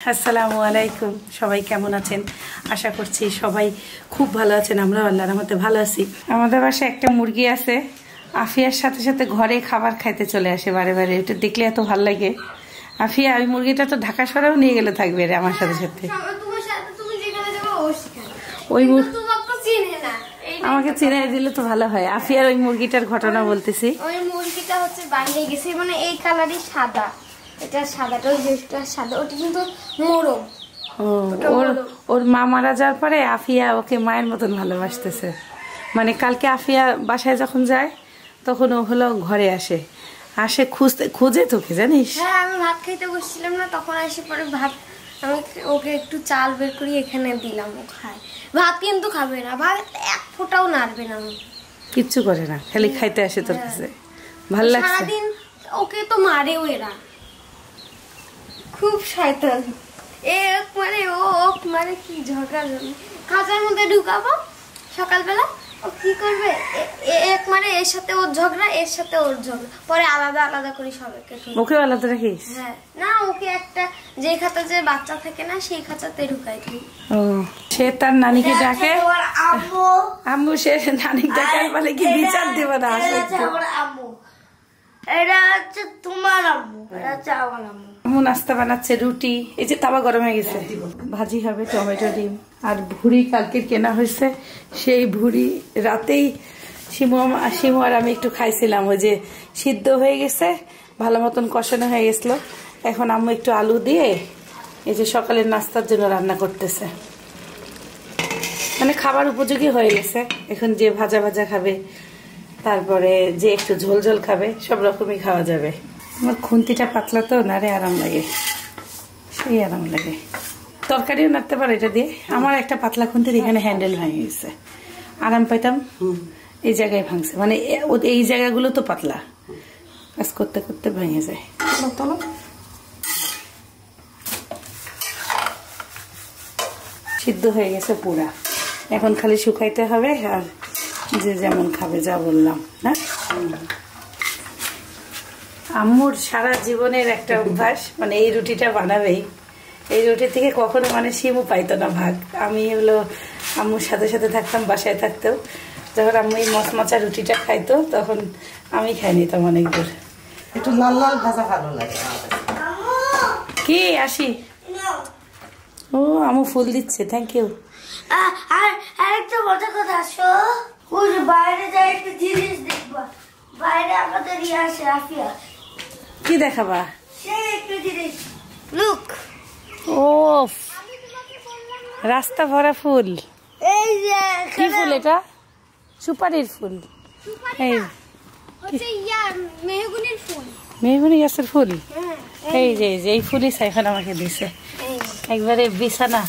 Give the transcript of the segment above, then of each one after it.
আসসালামু আলাইকুম। সবাই কেমন আছেন? আশা করছি সবাই খুব ভালো আছেন। আমরা আল্লাহর রহমতে ভালো আছি। আমাদের বাসায় একটা মুরগি আছে, আফিয়ার সাথে সাথে ঘরে খাবার খাইতে চলে আসে বারে বারে। এটা দেখলে এত ভালো লাগে। আফিয়া, ওই মুরগিটা তো ঢাকা শহরেও নিয়ে গেলে থাকবে রে আমার সাথে সাথে। ওই আমাকে চিনে দিলে তো ভালো হয়। আফিয়ার ওই মুরগিটার ঘটনা বলতেছি। ওই মুরগিটা হচ্ছে বানিয়ে গেছে, মানে এই কালারই সাদা, এটা সাদাটা যেটা সাদা ওটা কিন্তু মোরগ। ওর মা মারা যাওয়ার পরে আফিয়া ওকে মায়ের মতন ভালোবাসতেছে। মানে কালকে আফিয়া বাসায় যখন যায় তখন ও হলো ঘরে আসে খুঁজে তোকে, জানিস? হ্যাঁ, আমি ভাত খাইতে বসছিলাম না, তখন এসে পরে ভাত আমি ওকে একটু চাল বের করে এখানে দিলাম, ও খায়। ভাত কিন্তু খাবে না, ভাত এক ফোঁটাও নাড়বে না, কিচ্ছু করে না, খালি খাইতে আসে তোর কাছে। ভালো লাগছে। সারাদিন ওকে তো মারেও এরা, খুব শয়তান। মানে ও মানে কি ঝগড়া, খাঁচার মধ্যে ঢুকাবো সকালবেলা, ও কি করবে, এক মানে এর সাথে ওর ঝগড়া, এর সাথে ওর ঝগড়া, পরে আলাদা আলাদা করি সবাইকে। ওকে আলাদা রাখিস? হ্যাঁ, না ওকে একটা যে খাঁচা যে বাচ্চা থাকে না সেই খাঁচাতে ঢুকাই দিই। ও, সে তার নানিকে ডাকে আম্মু, সে নানিকে ডাকার বলে কি বিচার দেব না। আম্মু, এটা হচ্ছে তোমার আম্মু, এটা হচ্ছে আমার আম্মু। আম্মু নাস্তা বানাচ্ছে, রুটি, এই যে তাওয়া গরম হয়ে গেছে, ভাজি হবে, টমেটো ডিম আর ভুড়ি কালকে কেনা হয়েছে। সেই ভুড়ি রাতেই শিমু আর আমি একটু খাইছিলাম। ওই যে সিদ্ধ হয়ে গেছে, ভালো মতন কষানো হয়ে গেছিল। এখন আম্মু একটু আলু দিয়ে এই যে সকালের নাস্তার জন্য রান্না করতেছে। মানে খাবার উপযোগী হয়ে গেছে। এখন যে ভাজা ভাজা খাবে, তারপরে যে একটু ঝোল ঝোল খাবে, সব রকমই খাওয়া যাবে। আমার খুন্তিটা পাতলা তো, নাড়ে আরাম লাগে, সেই আরাম লাগে। তরকারিও নাড়তে পারে এটা দিয়ে। আমার একটা পাতলা খুন্তির এখানে হ্যান্ডেল ভেঙে গেছে, আরাম পাইতাম। এই জায়গায় ভাঙছে, মানে এই জায়গাগুলো তো পাতলা, কাজ করতে করতে ভেঙে যায়। সিদ্ধ হয়ে গেছে পুরা, এখন খালি শুকাইতে হবে। আর যে যেমন খাবে, যা বললাম না। আম্মুর সারা জীবনের একটা অভ্যাস, মানে এই রুটিটা বানাবেই। এই রুটি থেকে কখনো মানে শিমু পাইতো না ভাগ। আমি হলো আম্মুর সাথে সাথে থাকতাম, বাসায় থাকতেও যখন আম্মু এই মচমচা রুটিটা খাইতো তখন আমি খাই নিতাম অনেক দূর। একটু লাল লাল ভাজা ভালো লাগে। কি আসি? ও, আম্মু ফুল দিচ্ছে, থ্যাংক ইউ। আর আরেকটা মজার কথা, আসো বাইরে যাই একটা জিনিস দেখবা। বাইরে আমাদের আসে আফিয়া, কি দেখাবা? সেই একটা জিনিস, লুক। ও, রাস্তা ভরা ফুল। এই যে কি ফুল এটা? সুপারির ফুল। এই হচ্ছে মেহগনির ফুল, মেহগনি গাছের ফুল। এই যে এই ফুলই সাইফান আমাকে দিছে। একবারে বিছানা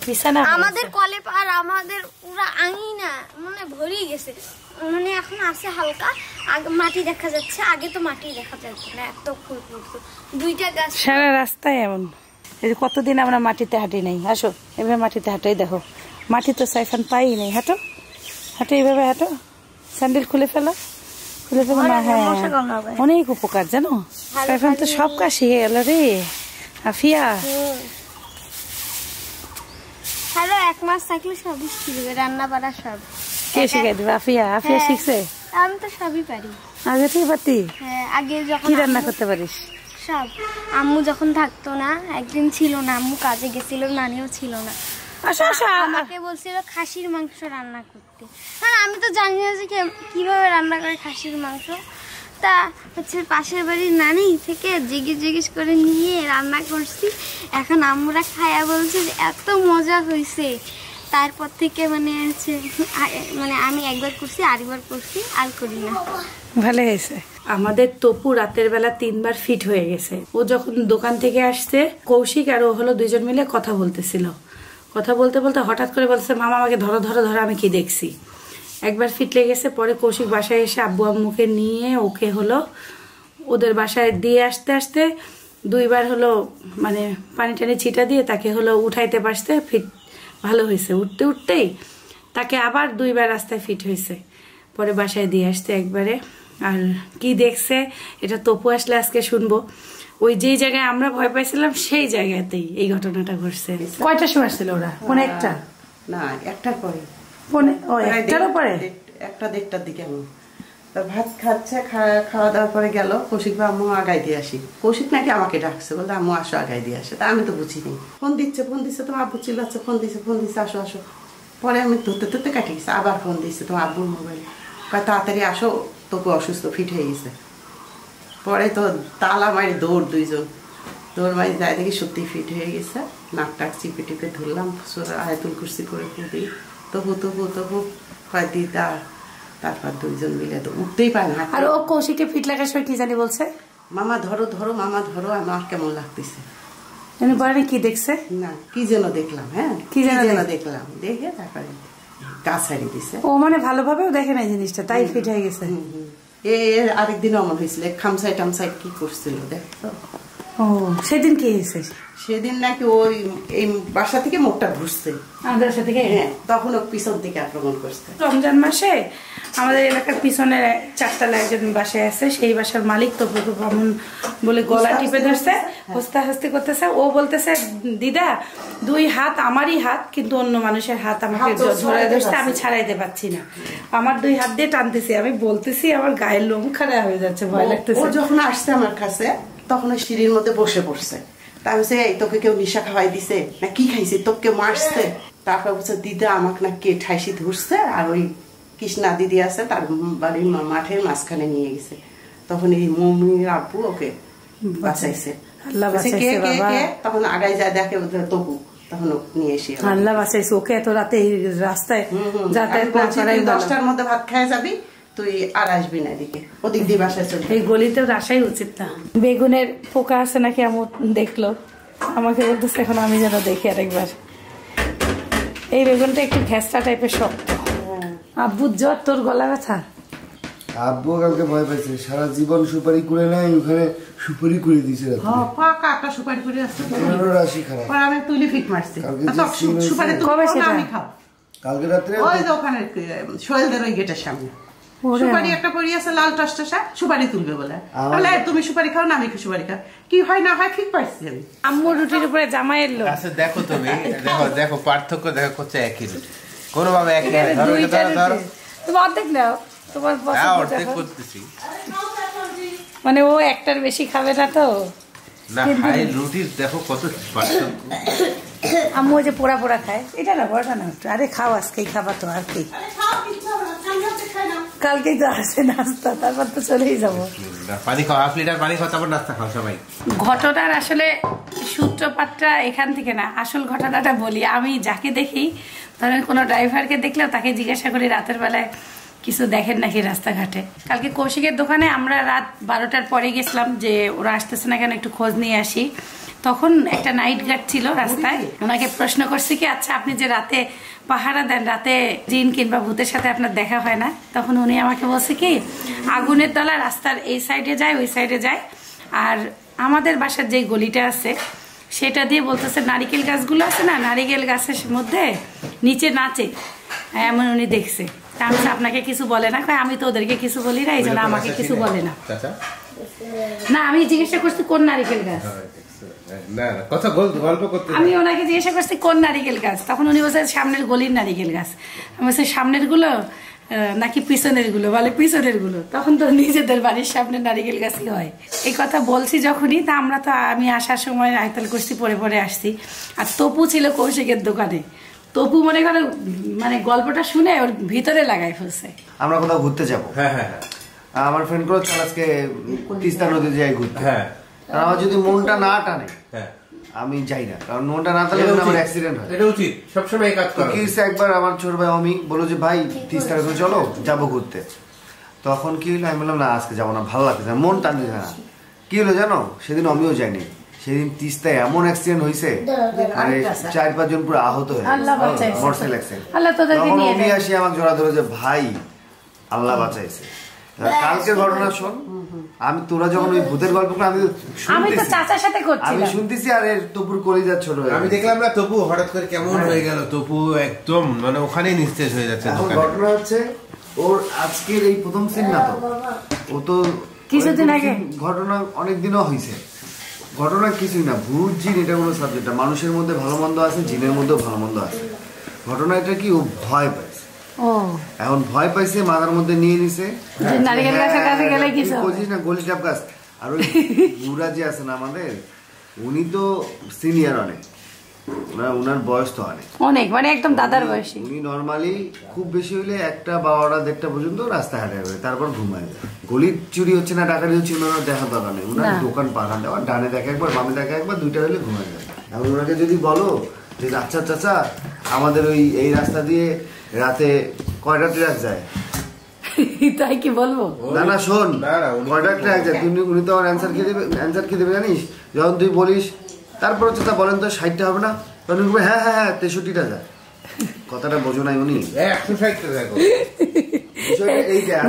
বিছানা আমাদের কলে আর আমাদের পুরো আঙিনা মানে ভরিয়ে গেছে। মানে এখন আছে হালকা, আগে মাটি দেখা যাচ্ছে, আগে তো মাটি দেখা যাচ্ছে না, এত ফুল ফুটতো। দুইটা গাছ সারা রাস্তায় এমন। এই যে কতদিন আমরা মাটিতে হাঁটি নাই। আসো এভাবে মাটিতে হাঁটাই, দেখো মাটি তো সাইফান পাই নেই। হাঁটো হাঁটো, এইভাবে হাঁটো, স্যান্ডেল খুলে ফেলো, খুলে ফেলো না। হ্যাঁ, অনেক উপকার জানো। সাইফান তো সব কাজ শিখে গেল রে আফিয়া। হ্যালো, 1 মাস থাকলে সবই শিখবে, রান্না বাড়া সব। কে শিখাই দিবে? আফিয়া? আফিয়া শিখছে? আমি তো সবই পারি। আগে তুই পারতি? হ্যাঁ, আগে যখন কি রান্না করতে পারিস? সব। আম্মু যখন থাকতো না, একদিন ছিল না, আম্মু কাজে গেছিল, নানিও ছিল না, আমাকে বলছিল খাসির মাংস রান্না করতে। হ্যাঁ, আমি তো জানি না যে কিভাবে রান্না করে খাসির মাংস। তা হচ্ছে পাশের বাড়ির নানি থেকে জিজ্ঞেস করে নিয়ে রান্না করছি। এখন আম্মুরা খায়া বলছে যে এত মজা হয়েছে। তারপর থেকে মানে হচ্ছে মানে আমি একবার করছি, আরেকবার করছি, আর করি না। ভালো হয়েছে। আমাদের তপু রাতের বেলা 3 বার ফিট হয়ে গেছে। ও যখন দোকান থেকে আসছে, কৌশিক আর ও হলো দুইজন মিলে কথা বলতেছিল। কথা বলতে বলতে হঠাৎ করে বলছে, মামা আমাকে ধরো ধরো ধরো, আমি কি দেখছি। একবার ফিট লেগে গেছে। পরে কৌশিক বাসায় এসে আব্বু আম্মুকে নিয়ে ওকে হলো ওদের বাসায় দিয়ে আসতে আসতে 2 বার হলো মানে পানি টানি ছিটা দিয়ে তাকে হলো উঠাইতে পারছে। ফিট ভালো হয়েছে। উঠতে উঠতেই তাকে আবার 2 বার রাস্তায় ফিট হয়েছে। পরে বাসায় দিয়ে আসতে একবারে। আর কি দেখছে এটা তপু আসলে আজকে শুনবো। ওই যেই জায়গায় আমরা ভয় পাইছিলাম সেই জায়গাতেই এই ঘটনাটা ঘটছে। কয়টার সময় আসছিল ওরা? পৌনে একটা না, একটার পরে, একটারও পরে, একটা দেড়টার দিকে। আমি ভাত খাচ্ছে, খাওয়া দাওয়ার পরে গেল কৌশিক বা আম্মু আগাই দিয়ে আসি। কৌশিক নাকি আমাকে ডাকছে, বলতে আম্মু আসো আগাই দিয়ে আসে। তা আমি তো বুঝিনি, ফোন দিচ্ছে তোমার আব্বু চিল্লাচ্ছে, ফোন দিচ্ছে আসো আসো। পরে আমি ধরতে কাটে গেছে, আবার ফোন দিচ্ছে তোমার আব্বুর মোবাইলে, তাড়াতাড়ি আসো তোকে অসুস্থ, ফিট হয়ে গেছে। পরে তো তালা মারি দৌড়, দুইজন দৌড় মারি যাই দেখি সত্যি ফিট হয়ে গেছে। নাক টাক চিপে টিপে ধরলাম, আয়াতুল কুরসি করে ফুদি, তবু হয় দিদা। তারপর দুইজন মিলে তো উঠতেই পারে না। আর ও কৌশিকে ফিট লাগার সময় কি জানি বলছে, মামা ধরো মামা ধরো, আমার কেমন লাগতেছে। কি দেখছে না কি যেন দেখলাম, হ্যাঁ কি যেন দেখলাম, দেখে তারপরে গা ছাড়িয়ে দিছে। ও মানে ভালোভাবেও দেখে না জিনিসটা, তাই ফিট হয়ে গেছে। আরেকদিন অমন হয়েছিল, খামসাই টামসাই কি করছিল দেখতো। ও সেদিন কি হয়েছে? সেদিন নাকি ওই এই বাসা থেকে মুখটা ঘুরছে আমাদের বাসা থেকে, হ্যাঁ, তখন ও পিছন থেকে আক্রমণ করছে। রমজান মাসে আমাদের এলাকার পিছনে 4তলা একজন বাসায় আছে, সেই বাসার মালিক তো এমন বলে গলা টিপে ধরছে, হস্তাহস্তি করতেছে। ও বলতেছে দিদা 2 হাত আমারই হাত, কিন্তু অন্য মানুষের হাত আমাকে ধরে ধরছে, আমি ছাড়াইতে পারছি না, আমার 2 হাত দিয়ে টানতেছি। আমি বলতেছি আমার গায়ের লোম খারাপ হয়ে যাচ্ছে, ভয় লাগতেছে। ও যখন আসছে আমার কাছে তখন ওই সিঁড়ির মধ্যে বসে পড়ছে। তা বলছে এই তোকে কেউ নিশা খাওয়াই দিছে না কি খাইছে, তোকে কেউ মারছে? তারপর বলছে দিদা আমাকে না কে ঠাইসি ধরছে, আর ওই কৃষ্ণা দিদি আছে তার বাড়ির মাঠের মাঝখানে নিয়ে গেছে। তখন এই মমির আব্বু ওকে বাঁচাইছে। তখন আগাই যায় দেখে তবু, তখন নিয়ে এসে আল্লাহ বাঁচাইছে ওকে। এত রাতে এই রাস্তায় যাতায়াত না করাই ভালো। 10টার মধ্যে ভাত খাই যাবি, তুই আর আসবি না এদিকে, ওদিক দিয়ে বাসায় চলে। এই গলিতেও আসাই উচিত না। বেগুনের পোকা আছে নাকি এমন দেখলো, আমাকে বলতেছে এখন আমি যেন দেখি আরেকবার। এই বেগুনটা একটু ঘেঁচটা টাইপের শক্ত। আব্বুর জ্বর, তোর গলা ব্যথা? আব্বু কালকে ভয় পাইছে, সারা জীবন সুপারি করে নাই, ওখানে সুপারি করে দিয়েছে। কাকা সুপারি করে আসছে, রাশি খারাপ। আমি তুলি ফিট মারছি। সুপারি কবে সেটা? আমি খাও কালকে রাত্রে ওই যে ওখানে সোহেলদের ওই গেটের সামনে সুপারি একটা পড়ি আছে লাল টসটসা, সুপারি তুলবে বলে। তুমি সুপারি খাও না, আমি সুপারি খাও, কি হয় না হয় ঠিক পাইছি আমি। আম্মু রুটির উপরে জামাই এলো। আচ্ছা দেখো তুমি, দেখো পার্থক্য দেখো, করছে একই রুটি, কোনোভাবে একই হয়। তুমি অর্ধেক নাও, তোমার অর্ধেক করতেছি। মানে ও একটার বেশি খাবে না তো না, হাই রুটির দেখো কত পার্থক্য। আম্মু ওই যে পোড়া পোড়া খায়, এটা না বড়টা না। আরে খাও, আজকেই খাবা তো, আর কি কালকেই তো আসে নাস্তা, তারপর তো চলেই যাবো। পানি খাও, 1/2 লিটার পানি খাও, তারপর নাস্তা খাও সবাই। ঘটনার আসলে সূত্রপাতটা এখান থেকে না, আসল ঘটনাটা বলি। আমি যাকে দেখি, ধরেন কোনো ড্রাইভারকে দেখলেও তাকে জিজ্ঞাসা করি রাতের বেলায় কিছু দেখেন নাকি রাস্তাঘাটে। কালকে কৌশিকের দোকানে আমরা রাত 12টার পরে গেছিলাম, যে ওরা আসতেছে না কেন, একটু খোঁজ নিয়ে আসি। তখন একটা নাইট গার্ড ছিল রাস্তায়, ওনাকে প্রশ্ন করছি কি আচ্ছা আপনি যে রাতে পাহারা দেন, রাতে জিন কিংবা ভূতের সাথে আপনার দেখা হয় না? তখন উনি আমাকে বলছে কি আগুনের তলা রাস্তার এই সাইডে যায়, ওই সাইডে যায়, আর আমাদের বাসার যে গলিটা আছে সেটা দিয়ে বলতেছে নারিকেল গাছগুলো আছে না, নারিকেল গাছের মধ্যে নিচে নাচে, এমন উনি দেখছে। তা আমি আপনাকে কিছু বলে না? আমি তো ওদেরকে কিছু বলি না, এই জন্য আমাকে কিছু বলে না। না আমি জিজ্ঞাসা করছি কোন নারিকেল গাছ, আমি ওনাকে জিজ্ঞাসা করছি কোন নারিকেল গাছ, তখন উনি বলছে সামনের গলির নারিকেল গাছ। আমি বলছি সামনের গুলো নাকি পিছনের গুলো? বলে পিছনের গুলো। তখন তো নিজেদের বাড়ির সামনে নারিকেল গাছই হয়। এই কথা বলছি যখনই, তা আমরা তো আমি আসার সময় আয়তাল করছি, পরে পরে আসছি। আর তপু ছিল কৌশিকের দোকানে। তপু মনে করে মানে গল্পটা শুনে ওর ভিতরে লাগাই ফেলছে। আমরা কোথাও ঘুরতে যাবো, আমার ফ্রেন্ড করে চল আজকে তিস্তা নদীতে যাই ঘুরতে। আমার যদি মনটা না টানে আমি যাই না, কারণ মনটা না টানলে আমার অ্যাক্সিডেন্ট হয়। এটা উচিত সবসময় এই কাজ করা। একবার আমার ছোট ভাই অমিক বললো যে ভাই তিস্তা নদীতে চলো যাবো ঘুরতে। তখন কি হলো, আমি বললাম না আজকে যাবো না, ভালো লাগছে না, মন টানছে না। কি হলো জানো, সেদিন আমিও যাইনি। সেদিন তিস্তায় এমন অ্যাক্সিডেন্ট হয়েছে, মানে 4-5 জন পুরো আহত হয়ে মোটরসাইকেল অ্যাক্সিডেন্ট। তখন আমি আসি আমাকে জড়া ধরে যে ভাই আল্লাহ বাঁচাইছে। কালকের ঘটনা শোন, আমি তোরা যখন ওই ভূতের গল্পগুলো আমি শুনতেছি, আর তপুর কলিজার ছোট হয়ে আমি দেখলাম না তপু হঠাৎ করে কেমন হয়ে গেল, তপু একদম মানে ওখানেই নিস্তেজ হয়ে যাচ্ছে। ঘটনা হচ্ছে ওর আজকের এই প্রথম সিন না তো, ও তো কিছুদিন আগে ঘটনা অনেক দিনও হয়েছে। ঘটনা কিছুই না, ভূত জিন এটা কোনো সাবজেক্ট না। মানুষের মধ্যে ভালো মন্দ আছে, জিনের মধ্যেও ভালো মন্দ আছে। ঘটনা এটা কি, ও ভয় পাইছে। এখন ভয় পাইছে, মাথার মধ্যে নিয়ে নিছে না গলি টাপ গাছ। আর ওই বুড়া যে আছে না আমাদের, উনি তো সিনিয়র অনেক, ওনার বয়স তো অনেক মানে একদম দাদার বয়সী। উনি নর্মালি খুব বেশি হইলে 1টা 12টা 1টা পর্যন্ত রাস্তায় হাঁটা হবে, তারপর ঘুমায় যায়। গলির চুরি হচ্ছে না ডাকাতি হচ্ছে ওনার দেখা দরকার নেই। ওনার দোকান পাকান দেওয়া, ডানে দেখে একবার বামে দেখে একবার, 2টা হলে ঘুমায় যায়। এখন ওনাকে যদি বলো যে আচ্ছা চাচা আমাদের এই রাস্তা দিয়ে রাতে কয়টা ট্রাক যায়, তাই কি বলবো? না শোন, কয়টা ট্রাক যায় উনি তো আমার অ্যান্সার কি দেবে জানিস? যখন তুই বলিস তারপর চাচা বলেন তো 60টা হবে না, তখন হ্যাঁ 63টা যায়। কথাটা বোঝো নাই উনি 160টা দেখো।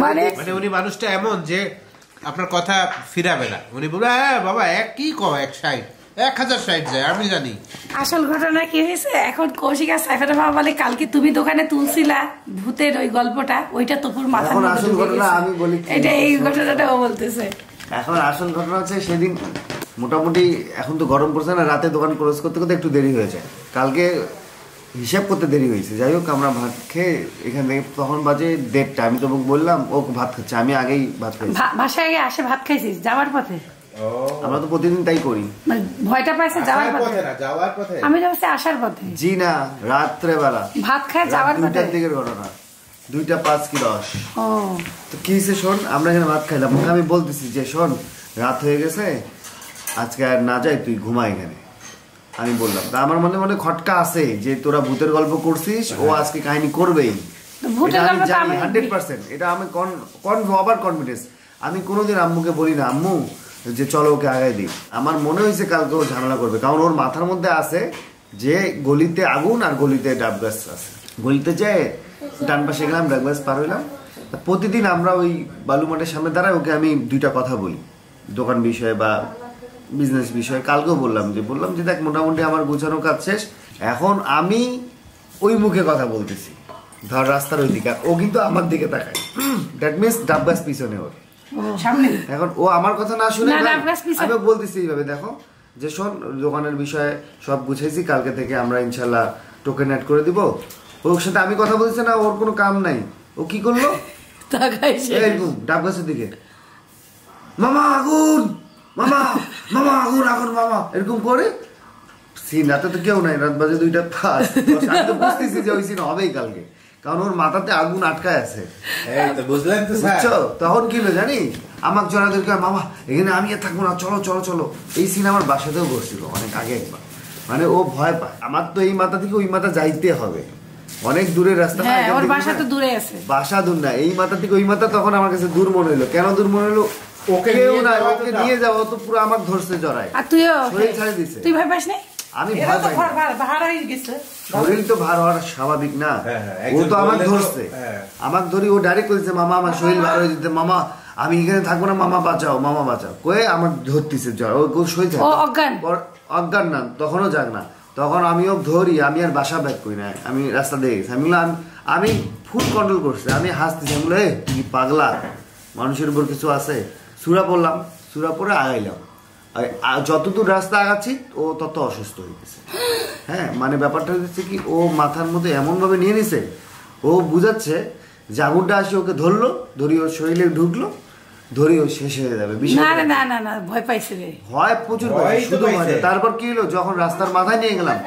মানে উনি মানুষটা এমন যে আপনার কথা ফিরাবে না। উনি বলবে হ্যাঁ বাবা কি কও 160 1060 যায়, আমি জানি। আসল ঘটনা কি হয়েছে, এখন কৌশিক আর সাইফার বাবা বলে কালকে তুমি দোকানে তুলছিলা ভূতের ওই গল্পটা, ওইটা তোপুর মাথার মধ্যে আসল ঘটনা আমি বলি, এটা এই ঘটনাটা ও বলতেছে। এখন আসল ঘটনা হচ্ছে সেদিন মোটামুটি, এখন তো গরম পড়ছে না, রাতে দোকান ক্লোজ করতে করতে একটু দেরি হয়ে যায়। কালকে হিসাব করতে দেরি হয়েছে। যাই হোক, আমরা ভাত খেয়ে এখান থেকে তখন বাজে 1:30। আমি তো বললাম ও ভাত খাচ্ছে, আমি আগেই ভাত খাইছি। বাসায় আগে আসে ভাত খাইছিস যাওয়ার পথে? আমরা তো প্রতিদিন তাই করি। ভয়টা পাইছে যাওয়ার পথে না, যাওয়ার পথে? আমি ভাবছি আসার পথে। জি না, রাত্রে বেলা ভাত খায় যাওয়ার পথে। 2টার দিকের ঘটনা, 2টা 5 কি 10। তো কি হয়েছে শোন, আমরা এখানে ভাত খাইলাম, আমি বলতেছি যে শোন রাত হয়ে গেছে, আজকে আর না যাই, তুই ঘুমা এখানে। আমি বললাম, তা আমার মনে মনে খটকা আছে যে তোরা ভূতের গল্প করছিস, ও আজকে কাহিনী করবেই। 100%, এটা আমি ওভার কনফিডেন্স। আমি কোনোদিন আম্মুকে বলি না আম্মু যে চলো ওকে আগায় দিই। আমার মনে হয়েছে কালকে ও ঝামেলা করবে, কারণ ওর মাথার মধ্যে আছে যে গলিতে আগুন আর গলিতে ডাব গাছ আছে। গলিতে যেয়ে ডান পাশে গেলাম, ডাব গাছ পার হইলাম। প্রতিদিন আমরা ওই বালু মাঠের সামনে দাঁড়াই, ওকে আমি 2টা কথা বলি দোকান বিষয়ে বা বিজনেস বিষয়ে। কালকেও বললাম যে দেখ মোটামুটি আমার গোছানো কাজ শেষ, এখন আমি ওই মুখে কথা বলতেছি, ধর রাস্তার ওই দিকে, ও কিন্তু আমার দিকে তাকায়। দ্যাট মিনস ডাব গাছ পিছনে ওর সামনে। এখন ও আমার কথা না শুনে আমি বলতেছি এইভাবে, দেখো যে শোন দোকানের বিষয়ে সব বুঝাইছি, কালকে থেকে আমরা ইনশাল্লাহ টোকেন অ্যাড করে দিব। ওর সাথে আমি কথা বলছি না, ওর কোনো কাম নাই। ও কি করলো, এরকম ডাব গাছের দিকে, মামা আগুন, মামা মামা আগুন আগুন মামা, এরকম করে সিন। রাতে তো কেউ নাই, রাত বাজে 2টা 5। আমি তো বুঝতেছি যে ওই সিন হবেই কালকে, কারণ ওর মাথাতে আগুন আটকায় আছে। বুঝছো? তখন কি হলো জানি, আমার জনাদেরকে মামা এখানে আমি আর থাকবো না, চলো চলো চলো। এই সিন আমার বাসাতেও করছিল অনেক আগে একবার। মানে ও ভয় পায়, আমার তো এই মাথা থেকে ওই মাথা যাইতে হবে, অনেক দূরের রাস্তা। বাসা দূর না, এই মাথা থেকে ওই মাথা। তখন আমার কাছে দূর মনে হলো। কেন দূর মনে হলো, ওকে নিয়ে যাবো তো পুরো আমার ধরছে জড়ায়, শরীর ছাড়ে দিচ্ছে। তুই ভয় পাস না? আমি ভয় পাই, শরীর তো ভার হওয়ার স্বাভাবিক না। ও তো আমার ধরছে, আমাকে ধরি, ও ডাইরেক্ট করেছে মামা আমার শরীর ভার হয়ে যেতে, মামা আমি এখানে থাকবো না, মামা বাঁচাও মামা বাঁচাও কয়ে আমার ধরতেছে জ্বর। ও শরীর অজ্ঞান না, তখনও যাক না। তখন আমিও ধরি, আমি আর বাসা ব্যাক করি না, আমি রাস্তা দিয়ে গেছি। আমি ফুল কন্ট্রোল করছি, আমি হাসতেছি। আমি বলে তুই পাগলা, মানুষের উপর কিছু আছে। সুরা পড়লাম, সুরা পরে আগাইলাম। যতদূর রাস্তা আগাচ্ছি ও তত অসুস্থ হয়ে গেছে। হ্যাঁ, মানে ব্যাপারটা হচ্ছে কি, ও মাথার মধ্যে এমনভাবে নিয়ে নিছে, ও বুঝাচ্ছে যে আগুনটা আসে ওকে ধরলো, ধরি ওর শরীরে ঢুকলো, ধরি ও শেষ হয়ে যাবে। ভয় পাইছে, ভয় প্রচুর, শুধু ভয়। তারপর কি হলো, যখন রাস্তার মাথায় নিয়ে গেলাম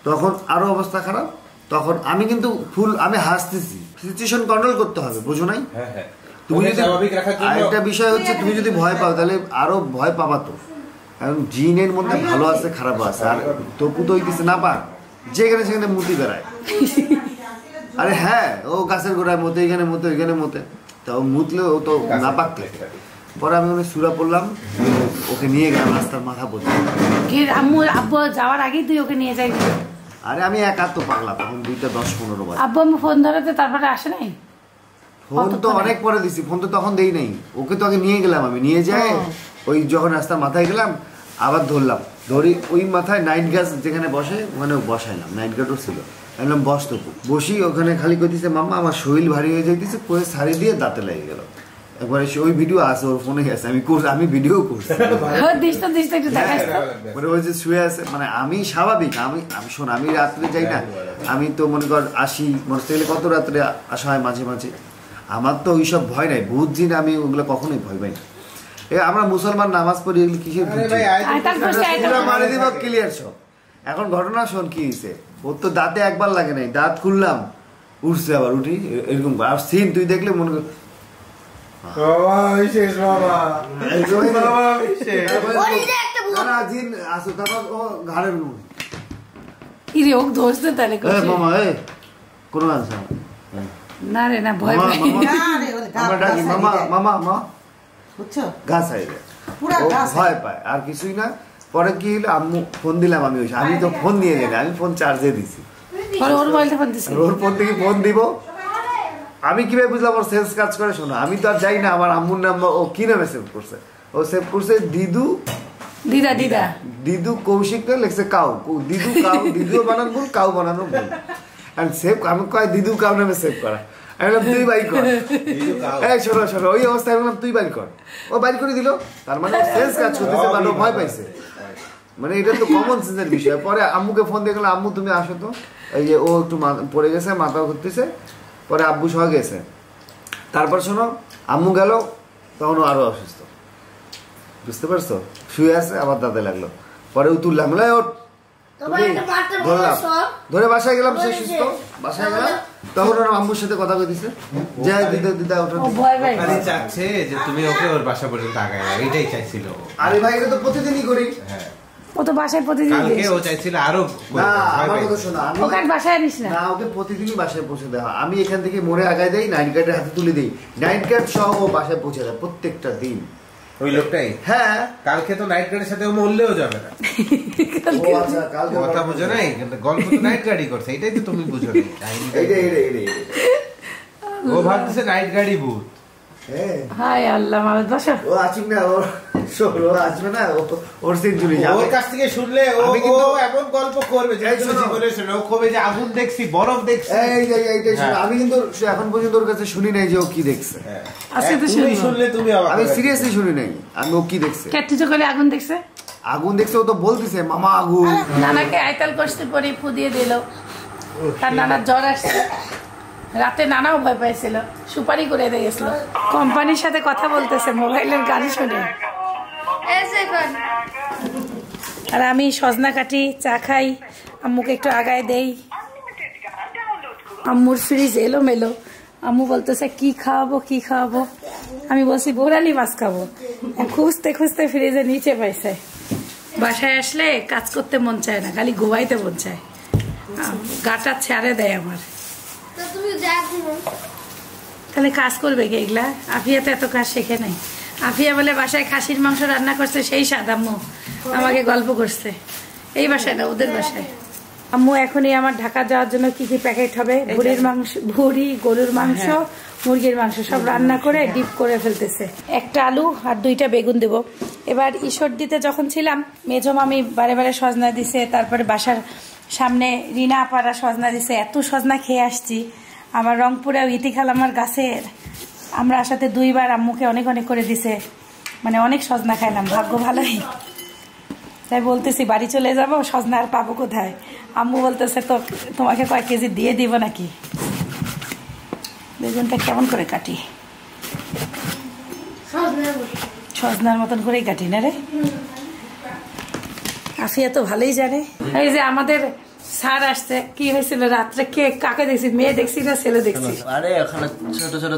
তখন আরো অবস্থা খারাপ। তখন আমি কিন্তু আমি হাসতেছি, সিচুয়েশন কন্ট্রোল করতে হবে, বুঝো নাই? তুমি যদি আরেকটা বিষয় হচ্ছে, তুমি যদি ভয় পাও তাহলে আরো ভয় পাবা তো, কারণ জিনের মধ্যে ভালো আছে খারাপ আছে। আর তপু তো হইতেছে না পাক, যেখানে সেখানে মুতি বেড়ায়। আরে হ্যাঁ, ও গাছের গোড়ায় মতে, এখানে মতে, ওইখানে মতে, তা ও মুতলে ও তো না পাকলে। পরে আমি ওখানে সুরা পড়লাম, ওকে নিয়ে গেলাম রাস্তার মাথা পর্যন্ত। আব্বু যাওয়ার আগেই তুই ওকে নিয়ে যাই? আরে আমি একা তো পাগলা, তখন 2টা 10-15 বাজে। আব্বু আমি ফোন ধরাতে তারপরে আসে নাই? ফোন তো অনেক পরে দিছি, ফোন তো তখন দেই নাই। ওকে তো আগে নিয়ে গেলাম, আমি নিয়ে যাই ওই যখন রাস্তার মাথায় গেলাম আবার ধরলাম, ধরি ওই মাথায় নাইট গাছ যেখানে বসে ওখানে বসাইলাম, নাইট গাছও ছিল। আমি বললাম বস তো, বসি ওখানে খালি করতেছে মাম্মা আমার শরীর ভারী হয়ে যাইতেছে, করে শাড়ি দিয়ে দাঁতে লেগে গেল। একবারে ওই ভিডিও আছে ওর ফোনে আছে, আমি ভিডিও করছি। মানে ওই যে শুয়ে আছে, মানে আমি স্বাভাবিক, আমি শোন, আমি রাত্রে যাই না, আমি তো মনে কর আসি মোটরসাইকেলে, কত রাত্রে আসা হয় মাঝে মাঝে, আমার তো ওইসব ভয় নাই, ভূত জিন আমি ওগুলো কখনোই ভয় পাই না। আমরা মুসলমান নামাজ পড়ি, এগুলো কিসের মারি দিব ক্লিয়ার সব। এখন ঘটনা শোন কি হয়েছে, ওর তো দাঁতে একবার লাগে নাই, দাঁত খুললাম উঠছে আবার উঠি এরকম, আর সিন তুই দেখলে মনে কর ভয় পায় আর কিছুই না। পরে কি হলো, আম্মু ফোন দিলাম, আমি তো ফোন দিয়ে গেলে, আমি ফোন চার্জে দিছি, ওর ফোন থেকে ফোন দিব। আমি কিভাবে বুঝলাম ওর সেন্স কাজ করে, শোনো আমি তো আর যাই না, আমার আম্মুর নাম্বার ও কি নামে সেভ করছে, ও সেভ করছে দিদু কৌশিক লিখছে কাউ, দিদু কাউ, দিদুও বানান ভুল, কাউ বানানো ভুল, সেভ আমি কয় দিদু কাউ নামে সেভ করা। আমি বললাম তুই বাই কর, শোনো ওই অবস্থায় বললাম তুই বাই কর, ও বাই করে দিল, তার মানে সেন্স কাজ করতেছে, মানে ও ভয় পাইছে, মানে এটা তো কমন সেন্সের বিষয়। পরে আম্মুকে ফোন দিয়ে গেলাম, আম্মু তুমি আসো তো, এই যে ও একটু পড়ে গেছে, মাথা ঘুরতেছে, পরে আব্বু সহ গেছে। তারপর শোনো আম্মু গেল, তখন ও আরো অসুস্থ, বুঝতে পারছো, শুয়ে আছে, আবার দাঁতে লাগলো, পরে ও তুললাম, ধরে বাসায় গেলাম, সে সুস্থ, বাসায় গেলাম, তখন ওর আম্মুর সাথে কথা কইতেছে, যাই দিদা ওঠো, চাচ্ছে যে তুমি ওকে ওর বাসা পর্যন্ত আগায়, এটাই চাইছিল। আরে ভাই এটা তো প্রতিদিনই করি, হ্যাঁ ও তো বাসায় প্রতিদিন, কালকে ও চাইছিল আরো, না আমার কথা শোনো, ওকে বাসায় আনিস না, ওকে প্রতিদিনই বাসায় পৌঁছে দেওয়া, আমি এখান থেকে মোড়ে আগায় দেই, নাইট গার্ডের হাতে তুলে দিই, নাইট গার্ড সহ ও বাসায় পৌঁছে দেয় প্রত্যেকটা দিন। ওই লোকটাই? হ্যাঁ, কালকে তো নাইট গার্ডের সাথে ও মরলেও যাবে না। কথা বুঝো নাই, গল্প তো নাইট গার্ডই করছে, এটাই তো তুমি বুঝো না। ও ভাবতেছে নাইট গার্ডই ভূত। হায় আল্লাহ, মামা বসো, ও আসুক না, ও আসবে না, ওর সেঞ্চুরি ওর কাছ থেকে শুনলে ও এমন গল্প করবে যে জীবনে শুনে ও কবে যে আগুন দেখছি, বরফ দেখছি, আমি কিন্তু এখন পর্যন্ত ওর কাছে শুনি নাই যে ও কি দেখছে। শুনলে তুমি, আমি সিরিয়াসলি শুনি নাই আমি ও কি দেখছে। আগুন দেখছে, আগুন দেখছে, ও তো বলতেছে মামা আগুন, নানাকে আইতাল কষ্টে পরে ফু দিয়ে দিল, তার নানার জ্বর আসছে, রাতে নানাও ভয় পাইছিল, সুপারি করে দিয়ে গেছিল, কোম্পানির সাথে কথা বলতেছে মোবাইলের গান শুনে, আর আমি সজনা কাটি, চা খাই, আম্মুকে একটু আগায় দেই, আম্মুর ফ্রিজ এলোমেলো, আম্মু বলতেছে কি খাওয়াবো, আমি বলছি বোরালি মাছ খাবো, খুঁজতে খুঁজতে ফ্রিজের নিচে পাইছে। বাসায় আসলে কাজ করতে মন চায় না, খালি ঘুমাইতে মন চায়, গাটা ছেড়ে দেয় আমার, তাহলে কাজ করবে কে এগুলা? আফিয়া তো এত কাজ শেখে নাই, আফিয়া বলে বাসায় খাসির মাংস রান্না করছে সেই স্বাদ, আম্মু আমাকে গল্প করছে, এই বাসায় না ওদের বাসায়। আম্মু এখনই আমার ঢাকা যাওয়ার জন্য কি কি প্যাকেট হবে, ভুড়ি, গরুর মাংস, মুরগির মাংস সব রান্না করে ডিপ করে ফেলতেছে, একটা আলু আর 2টা বেগুন দেবো। এবার ঈশ্বরদীতে যখন ছিলাম, মেজো মামি বারে বারে সজনা দিছে, তারপরে বাসার সামনে রিনা আপারা সজনা দিছে, এত সজনা খেয়ে আসছি। আমার রংপুরেও ইতিখাল আমার গাছের, আমরা আসাতে 2বার আম্মুকে অনেক অনেক করে দিছে, মানে অনেক সজনা খাইলাম, ভাগ্য ভালোই। তাই বলতেছি বাড়ি চলে যাবো, সজনা আর পাবো কোথায়? আম্মু বলতেছে তো তোমাকে কয়েক কেজি দিয়ে দিব নাকি। বেগুনটা কেমন করে কাটি, সজনার মতন করেই কাটি না রে। আফিয়া তো ভালোই জানে। এই যে আমাদের স্যার আসছে, কি হয়েছিল রাত্রে, কে কাকে দেখছি, মেয়ে দেখছি না ছেলে দেখছি? আরে ওখানে ছোট ছোট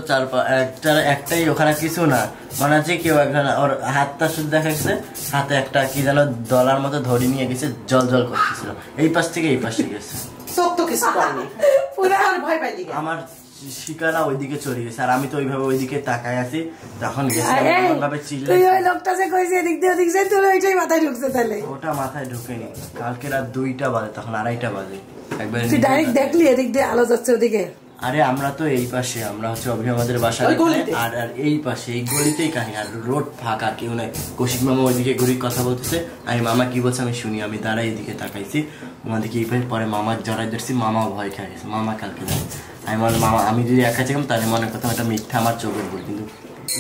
একটাই, ওখানে কিছু না, মনে হচ্ছে কেউ একজন ওর হাতটা শুধু দেখাচ্ছে, হাতে একটা কি যেন ডলার মতো ধরে নিয়ে গেছে, জল জল করতেছিল, এই পাশ থেকে এই পাশে গেছে, আমার শিকারা ওইদিকে চলে গেছে, আর আমি তো ওইভাবে ওইদিকে তাকায় আছি, তখন ওটা মাথায় ঢুকেনি। কালকে রাত 2টা বাজে, তখন 2:30 বাজে, একবার দেখলি এদিক দিয়ে আলো যাচ্ছে ওদিকে। আরে আমরা তো এই পাশে, আমরা হচ্ছে অভিনবাদের বাসা, আর এই পাশে এই গলিতেই কাহিনী, আর রোড ফাঁকা, কেউ নাই। কৌশিক মামা ওইদিকে ঘুরি কথা বলতেছে, আমি মামা কি বলছে আমি শুনি, আমি দাঁড়াই এদিকে তাকাইছি, আমাদেরকে এই পাশে, পরে মামার জড়াই ধরছি, মামা ভয় খেয়ে গেছে, মামা কালকে যায়। আমি বললাম মামা, আমি যদি একা ছিলাম তাহলে মনে করতাম এটা মিথ্যা, আমার চোখের উপর, কিন্তু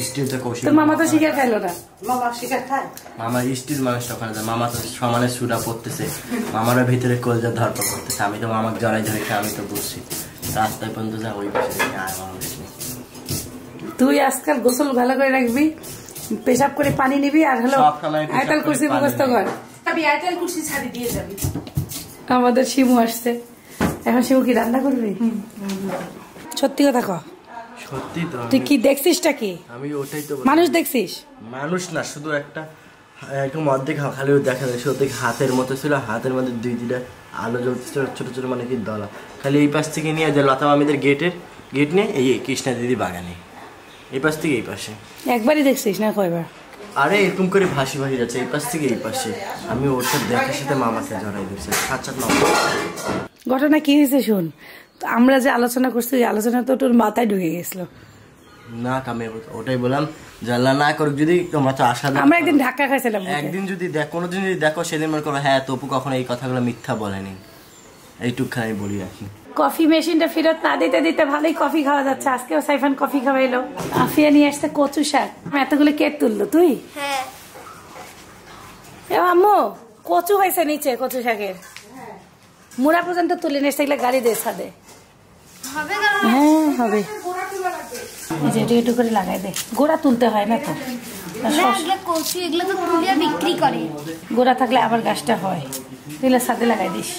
স্টিল তো কৌশিক। তো মামা তো শিখে খাইলো না। মামা শিকার খায়? মামা স্টিল মানুষটা ওখানে যায়, মামা তো সমানে সুরা পড়তেছে, মামারা ভিতরে কলজা ধরপড় করতেছে। আমি তো মামাকে জড়াই ধরে খাই, আমি তো বুঝছি। রাস্তায় পর্যন্ত যা ওই পাশে তুই আজকাল গোসল ভালো করে রাখবি, পেশাব করে পানি নিবি, আর হলো আয়তাল কুরসি মুখস্থ কর। আয়তাল কুরসি ছাড়ি দিয়ে যাবি। আমাদের শিমু আসছে, এখন শিমু কি রান্না করবি? সত্যি কথা কহ। সত্যি তো। তুই কি দেখছিসটা কি? আমি ওটাই তো। মানুষ দেখছিস? মানুষ না, শুধু একটা একদম অর্ধেক খালি দেখা যায়, সত্যি হাতের মতো ছিল, হাতের মধ্যে 2-3টা আলো জ্বলতেছিল ছোট ছোট, মানে কি দলা। খালি এই পাশ থেকে নিয়ে যে লতা মামিদের গেট নিয়ে এই কৃষ্ণা দিদি বাগানে, এই পাশ থেকে এই পাশে। একবারই দেখছিস না কয়বার? আরে এরকম করে ভাসি যাচ্ছে এই পাশ থেকে এই পাশে। আমি ওটা দেখার সাথে মামাকে জড়াই দিচ্ছি। আচ্ছা ঘটনা কি হয়েছে শুন। আমরা যে আলোচনা করছি, ওই আলোচনা তো তোর মাথায় ঢুকে গেছিল না। আমি ওটাই বললাম, জানলা না করুক যদি, তোমরা তো আশা। আমরা একদিন ধাক্কা খাইছিলাম, একদিন যদি কোনোদিন যদি দেখো, সেদিন মনে করো হ্যাঁ তপু কখনো এই কথাগুলো মিথ্যা বলেনি। এইটুকখানি বলি রাখি। কফি মেশিনটা ফেরত না দিতে দিতে ভালোই কফি খাওয়া যাচ্ছে। আজকেও সাইফান কফি খাওয়াইলো। আফিয়া নিয়ে আসছে কচু শাক। এতগুলো কেট তুললো তুই? হ্যাঁ। আম্মু কচু হয়েছে নিচে, কচু শাকের মুড়া পর্যন্ত তুলে নিয়ে এসে গাড়ি দিয়ে ছাদে। হ্যাঁ হবে, একটু করে লাগাই দে। গোড়া তুলতে হয় না তো, বিক্রি করে। গোড়া থাকলে আবার গাছটা হয়, তুলে ছাদে লাগাই দিস।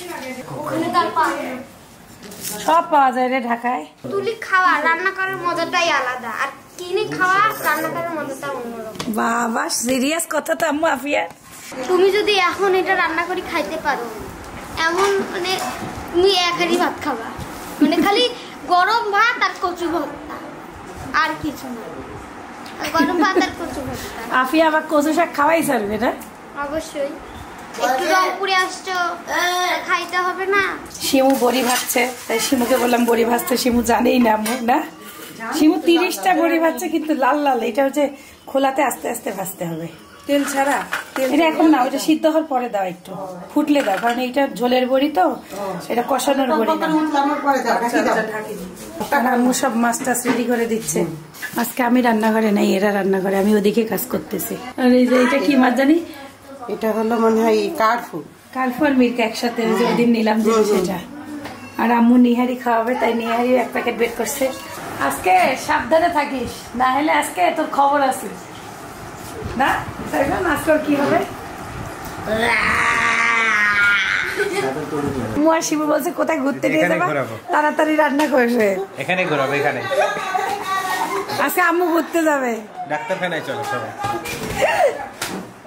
সব পাওয়া যায় রে ঢাকায়। তুলি খাওয়া রান্না করার মজাটাই আলাদা, আর কিনে খাওয়া রান্না করার মজাটা অন্যরকম। বাবা সিরিয়াস কথা তো আম্মু। আফিয়া তুমি যদি এখন এটা রান্না করে খাইতে পারো, এমন মানে তুমি এক হাঁড়ি ভাত খাবা, মানে খালি গরম ভাত আর কচু ভর্তা, আর কিছু না। গরম ভাত আর কচু ভর্তা। আফিয়া আবার কচু শাক খাওয়াই ছাড়বে না? অবশ্যই। একটু রংপুরে আসছো, খাইতে হবে না? শিমু বড়ি ভাজছে, তাই শিমুকে বললাম বড়ি ভাজতে। শিমু জানেই না আম্মু, না শিমু 30টা বড়ি ভাজছে, কিন্তু লাল লাল। এটা হচ্ছে খোলাতে আস্তে আস্তে ভাজতে হবে, তেল ছাড়া। এটা এখন না, ওটা সিদ্ধ হওয়ার পরে দাও, একটু ফুটলে দাও, কারণ এটা ঝোলের বড়ি তো, এটা কষানোর বড়ি না। আম্মু সব মাছ টাছ রেডি করে দিচ্ছে। আজকে আমি রান্নাঘরে নাই, এরা রান্নাঘরে, আমি ওদিকে কাজ করতেছি। আর এই যে এটা কি মাছ জানি? এটা হলো মনে হয় কার্ফু। কার্ফু আর মিল্ক একসাথে, ওই যে ওদিন নিলাম যে সেটা। আর আম্মু নিহারি খাওয়াবে, তাই নিহারি 1 প্যাকেট বের করছে। আজকে সাবধানে থাকিস, না হলে আজকে তোর খবর আছে না। তাই না? আজকে কি হবে? মুয়া শিবু বলছে কোথায় ঘুরতে নিয়ে যাবা, তাড়াতাড়ি রান্না করবে। এখানে ঘোরাবো, এখানে আজকে আম্মু ঘুরতে যাবে, ডাক্তারখানায় চলো সবাই।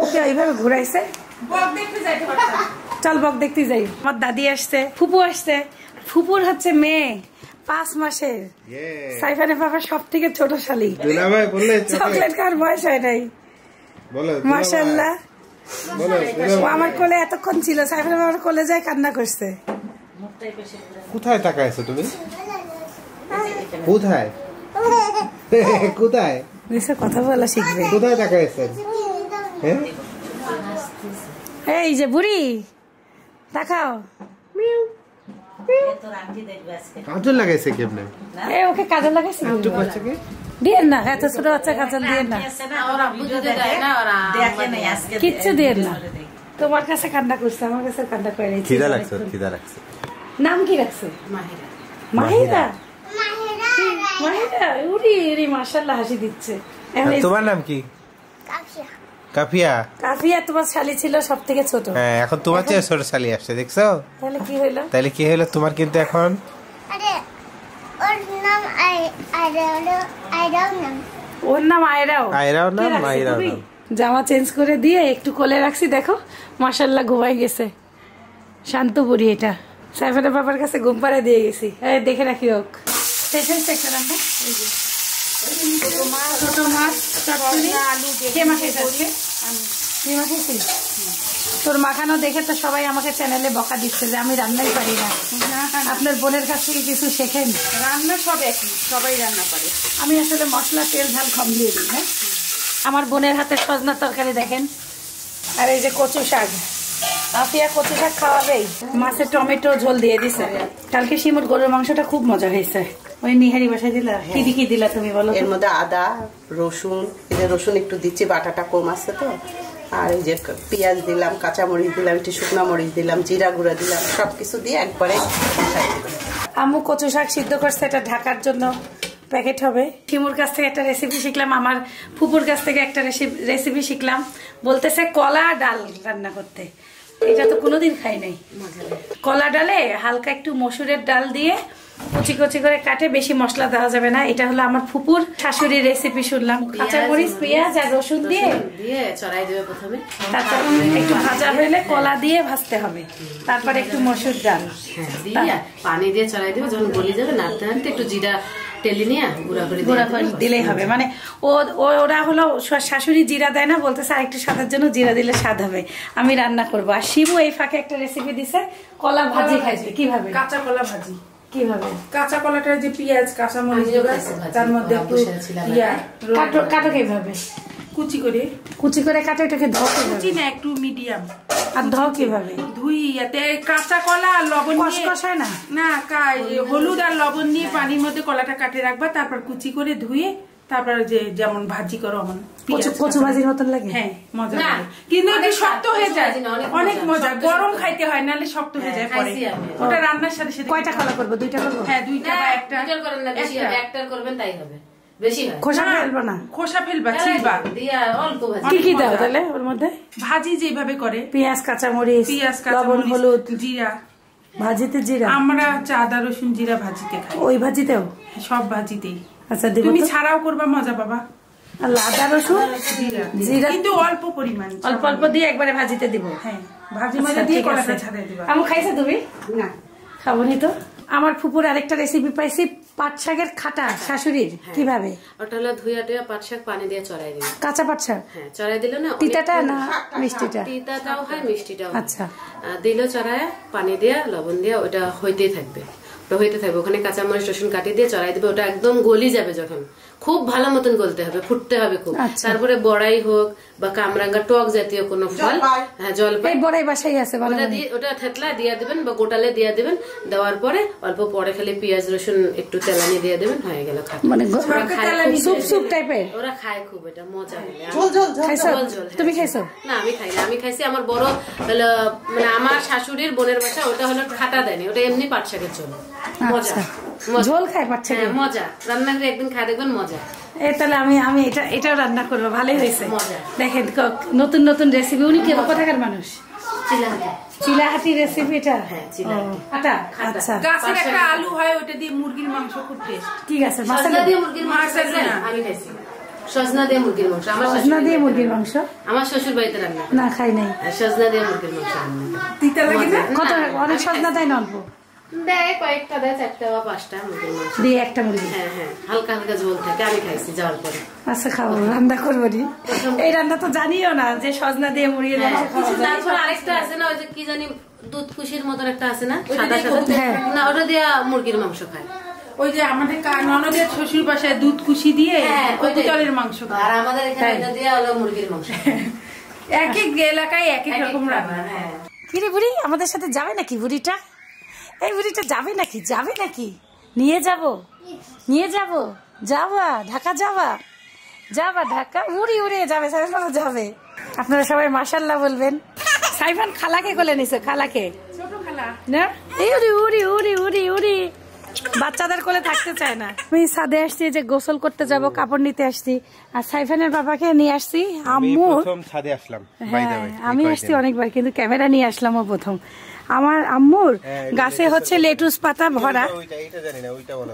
ওকে এইভাবে ঘুরাইছে। চল বক দেখতে যাই। আমার দাদি আসছে, ফুপু আসছে। ফুপুর হচ্ছে মেয়ে 5 মাসের। সাইফানের বাবা সব থেকে ছোট শালি। চকলেট খাওয়ার বয়স হয় নাই। মাশাআল্লাহ। ও আমার কোলে এতক্ষণ ছিল, সাইফানের বাবার কোলে যায় কান্না করছে। কোথায় তাকাইছো তুমি? কোথায় কোথায় কথা বলা শিখবে? কোথায় তাকাইছেন? এই যে বুড়ি দেখাও। কাজল লাগাইছে কেমনে? এই ওকে কাজল লাগাইছে দিয়ে না, এত ছোট বাচ্চা কাজল দিয়ে না, কিচ্ছু দিয়ে না। তোমার কাছে কান্না করছে, আমার কাছে কান্না করে। খিদা লাগছে, খিদা লাগছে। নাম কি রাখছে? মাহিরা। মাহিরা উড়ি উড়ি মাশাআল্লাহ হাসি দিচ্ছে। তোমার নাম কি? কাফিয়া। কাফিয়া তোমার শালি ছিল সব থেকে ছোট। হ্যাঁ, এখন তোমার চেয়ে ছোট শালি আসছে, দেখছো? তাহলে কি হলো? তাহলে কি হলো তোমার? কিন্তু এখন ওর নাম আয়রাও। আয়রাও নাম, আয়রাও নাম। জামা চেঞ্জ করে দিয়ে একটু কোলে রাখছি, দেখো মাশাআল্লাহ ঘুমাই গেছে। শান্ত বুড়ি এটা। সাইফানের বাবার কাছে ঘুম পাড়ায় দিয়ে গেছি। দেখে রাখি হোক। ছোট মাছ চচ্চড়ি, আলু কে মাখাইছে? তোর মাখানো দেখে তো সবাই আমাকে চ্যানেলে বকা দিচ্ছে যে আমি রান্নাই পারি না। আপনার বোনের কাছ থেকে কিছু শেখেন? রান্না সব একই, সবাই রান্না পারে। আমি আসলে মশলা তেল ঝাল কম দিয়ে দিই। হ্যাঁ, আমার বোনের হাতে সজনা তরকারি দেখেন। আর এই যে কচু শাক, আফিয়া কচু শাক খাওয়াবেই। মাছের টমেটো ঝোল দিয়ে দিছে। কালকে শিমুর গরুর মাংসটা খুব মজা হয়েছে। ওই নিহারি বাসায় দিলা? কি দিলা তুমি বলো? এর মধ্যে আদা, রসুন, রসুন একটু দিচ্ছি, বাটাটা কম আছে তো, আর এই যে পেঁয়াজ দিলাম, কাঁচামরিচ দিলাম, একটু শুকনো মরিচ দিলাম, জিরা গুঁড়া দিলাম, সবকিছু দিয়ে একবারে আম্মু কচু শাক সিদ্ধ করছে, এটা ঢাকার জন্য প্যাকেট হবে। শিমুর কাছ থেকে একটা রেসিপি শিখলাম, আমার ফুপুর কাছ থেকে একটা রেসিপি শিখলাম। বলতেছে কলা ডাল রান্না করতে, এটা তো কোনোদিন খাই নাই। কলা ডালে হালকা একটু মসুরের ডাল দিয়ে কুচি কুচি করে কাটে, বেশি মশলা দেওয়া যাবে না। এটা হলো আমার ফুপুর শাশুড়ির রেসিপি শুনলাম। কাঁচামরিচ, পেঁয়াজ আর রসুন দিয়ে চড়াই দেবে প্রথমে, তারপর একটু ভাজা হইলে কলা দিয়ে ভাজতে হবে, তারপর একটু মসুর ডাল দিয়ে পানি দিয়ে চড়াই দেবে। যখন গলি যাবে নাড়তে নাড়তে একটু জিরা টেলি নিয়ে গুঁড়া করে দিলেই হবে। মানে ওরা হলো শাশুড়ি জিরা দেয় না, বলতেছে আর একটু স্বাদের জন্য জিরা দিলে স্বাদ হবে। আমি রান্না করবো। আর শিবু এই ফাঁকে একটা রেসিপি দিছে, কলা ভাজি খাইছে। কিভাবে? কাঁচা কলা ভাজি। কিভাবে? কাঁচা কলাটা যে পেঁয়াজ, কাঁচামরিচ, তার মধ্যে একটু কাটো কিভাবে? কুচি করে। কুচি করে কাটো। এটাকে ধোয়া কুচি না, একটু মিডিয়াম। আর ধোয়া কিভাবে? ধুই এতে কাঁচা কলা আর লবণ নিয়ে, কষায় না না, হলুদ আর লবণ নিয়ে পানির মধ্যে কলাটা কাটে রাখবা, তারপর কুচি করে ধুয়ে, তারপর যে যেমন ভাজি করো কচু ভাজির মতন লাগে। হ্যাঁ, মজা লাগে, কিন্তু একটু শক্ত হয়ে যায়, অনেক মজা। গরম খাইতে হয়, নাহলে শক্ত হয়ে যায় পরে। ওটা রান্নার সাথে সাথে। কয়টা কলা করবো? 2টা করবো? হ্যাঁ, 2টা বা 1টা। একটা করবেন তাই হবে, বেশি হয়। খোসা ফেলবো না? খোসা ফেলবা, ছিলবা দিয়া অল্প ভাজি। কি দাও তাহলে ওর মধ্যে? ভাজি যেভাবে করে, পেঁয়াজ, কাঁচামরিচ, লবণ, হলুদ, জিরা। ভাজিতে জিরা? আমরা আদা রসুন জিরা ভাজিতে খাই। ওই ভাজিতেও? সব ভাজিতেই। আচ্ছা, তুমি ছাড়াও করবা, মজা পাবা। আদা রসুন জিরা কিন্তু অল্প পরিমাণ, অল্প অল্প দিয়ে একবারে ভাজিতে দিব। হ্যাঁ, ভাজি মধ্যে দিয়ে কলাটা ছাড়াই দিবা। আমি খাইছো তুমি? না, খাবনি তো। আমার ফুপুর আরেকটা রেসিপি পাইছি, পাট শাকের খাটা শাশুড়ির। কিভাবে? ওটা হলো ধুইয়া টুইয়া পাট শাক পানি দিয়ে চড়াই দিবে। কাঁচা পাট শাক? হ্যাঁ, চড়াই দিলে না, তিতাটা না মিষ্টিটা? তিতাটাও হয়, মিষ্টিটাও। আচ্ছা, দিলে চড়ায় পানি দিয়ে লবণ দিয়ে ওটা হইতেই থাকবে, ওখানে কাঁচামরিচ রসুন কাটি দিয়ে চড়াই দিবে। ওটা একদম গলি যাবে, যখন খুব ভালো মতন গলতে হবে, ফুটতে হবে খুব। তারপরে বড়াই হোক বা কামরাঙ্গা, টক জাতীয় কোনো ফল, হ্যাঁ, জলপাই, বড়াই বাসাই আছে, ওটা থেতলা দিয়ে দিবেন বা গোটালে দিয়ে দিবেন। দেওয়ার পরে অল্প পরে খালি পেঁয়াজ রসুন একটু তেলানি দিয়ে দিবেন, হয়ে গেল। মানে স্যুপ স্যুপ টাইপের ওরা খায় খুব, এটা মজা। তুমি খাইছো? না, আমি খাই না। আমি খাইছি আমার বড় হলো, মানে আমার শাশুড়ির বোনের বাসা, ওটা হলো খাটা দেয়নি, ওটা এমনি পাট শাকের ঝোল। মজা, ঝোল খাই পাট শাকের, মজা। রান্না করে একদিন খাই দেখবেন, মজা। তাহলে আমি এটাও রান্না করবো, ভালোই হয়েছে। দেখেন নতুন নতুন রেসিপি। উনি কেমন কোথাকার মানুষ? চিলাহাটি রেসিপি এটা। আচ্ছা, গাছের একটা আলু হয়, ওটা দিয়ে মুরগির মাংস খুব টেস্ট। ঠিক আছে, সজনা দিয়ে মুরগির মাংস আমি খাইছি। সজনা দিয়ে মুরগির মাংস, সজনা দিয়ে মুরগির মাংস আমার শ্বশুর বাড়িতে রান্না। না, খাই নাই। সজনা দিয়ে মুরগির মাংস তিতা লাগে না? কত? অনেক সজনা দেয় না? অল্প দেয়, কয়েকটা দেয়, 4টা বা 5টা মুরগির মাংস দিয়ে একটা মুরগি। হ্যাঁ হ্যাঁ, হালকা হালকা ঝোল থাকে। আমি খাইছি যাওয়ার পরে। আচ্ছা, খাবো, রান্না করবো। এই রান্না তো জানিও না যে সজনা দিয়ে মুরগির মাংস। তারপর আরেকটা আছে না, ওই যে কি জানি দুধ কুশির মতন একটা আছে না, সাদা সাদা, না, ওটা দিয়ে মুরগির মাংস খায়। ওই যে আমাদের ননদের শ্বশুর বাসায় দুধ কুশি দিয়ে কবুতরের মাংস খায়, আর আমাদের এখানে এটা দিয়ে হলো মুরগির মাংস। এক এক এলাকায় এক এক রকম রান্না। হ্যাঁ, কিরে বুড়ি, আমাদের সাথে যাবে নাকি বুড়িটা? এই বুড়িটা যাবে নাকি? যাবে নাকি? নিয়ে যাব যাবা ঢাকা, যাবা ঢাকা, উড়ে যাবে, সাইফানও যাবে। আপনারা সবাই মাশাআল্লাহ বলবেন। সাইফান খালাকে কোলে নিছে, খালাকে, ছোট খালা না? এই উড়ি বাচ্চাদের কোলে থাকতে চায় না। আমি ছাদে আসছি, যে গোসল করতে যাব, কাপড় নিতে আসছি। আর সাইফানের বাবাকে নিয়ে আসছি। আম্মুর ছাদে আসলাম। আমি আসছি অনেকবার, কিন্তু ক্যামেরা নিয়ে আসলাম ও প্রথম। আমার আম্মুর গাছে হচ্ছে লেটুস পাতা ভরা,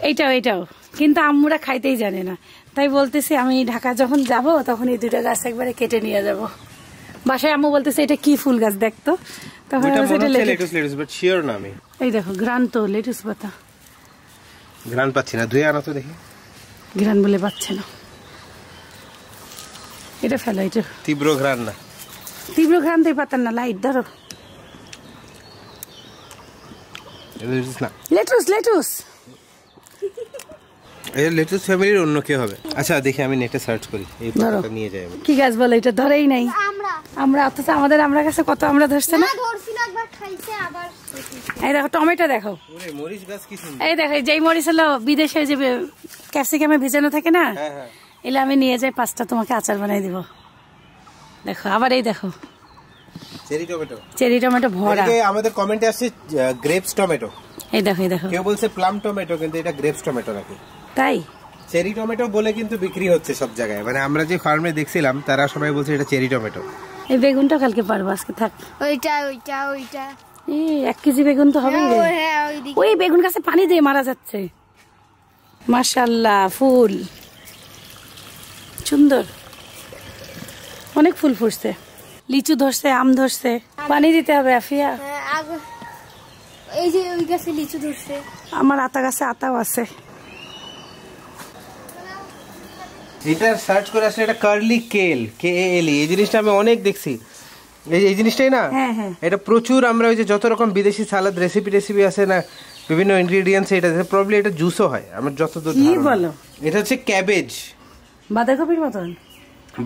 এইটাও, কিন্তু আম্মুরা খাইতেই জানে না। তাই বলতেছি আমি ঢাকা যখন যাব তখন এই 2টা গাছ একবারে কেটে নিয়ে যাব বাসায়। আম্মু বলতেছে এটা কি ফুল গাছ দেখতো, তখন এই দেখো গ্রান্ত লেটুস পাতা। গ্রান পাচ্ছি না, ধুয়ে আনা তো দেখি। গ্রান বলে পাচ্ছে না, এটা ফেলো। এটা তীব্র ঘ্রাণ না, তীব্র ঘ্রান্ত পাতার না, লাইট ধরো। লেটুস এই লেটুস ফ্যামিলির অন্য কেউ হবে। আচ্ছা, দেখি আমি নেটে সার্চ করি, এই পাতাটা নিয়ে যাই। কি গাছ বলে এটা? ধরেই নাই আমরা, অথচ আমাদের আমরা কাছে কত আমরা ধরছে না। এই দেখো টমেটো দেখো, এই দেখো যেই মরিচ হলো বিদেশে যে ক্যাপসিকামে ভিজানো থাকে না, এলে আমি নিয়ে যাই 5টা তোমাকে আচার বানাই দিব। দেখো আবার এই দেখো চেরি টমেটো ভরা। আমাদের কমেন্টে আসছে গ্রেপস টমেটো, এই দেখো এই দেখো, কেউ বলছে প্লাম টমেটো, কিন্তু এটা গ্রেপস টমেটো নাকি। তাই চেরি টমেটো বলে কিন্তু বিক্রি হচ্ছে সব জায়গায়, মানে আমরা যে ফার্মে দেখছিলাম তারা সবাই বলছে এটা চেরি টমেটো। এই বেগুনটা কালকে পারবো, আজকে থাক। ওইটা 1 কেজি বেগুন তো হবে। ওই বেগুন গাছে পানি দিয়ে মারা যাচ্ছে। মাশাআল্লাহ, ফুল সুন্দর, অনেক ফুল ফুটছে, লিচু ধরছে, আম ধরছে, পানি দিতে হবে আফিয়া। এই যে ওই গাছে লিচু ধরছে, আমার আতা গাছে আতাও আছে। এটা সার্চ করে আসলে এটা কার্লি কেল, KALE, এই জিনিসটা আমি অনেক দেখছি। এই জিনিসটাই না, এটা প্রচুর আমরা ওই যে যত রকম বিদেশি সালাদ রেসিপি আছে না, বিভিন্ন ইনগ্রেডিয়েন্টস, এটা প্রবলি এটা জুসও হয় আমার যতদূর ধারণা। এটা হচ্ছে ক্যাবেজ, বাঁধাকপির মতন,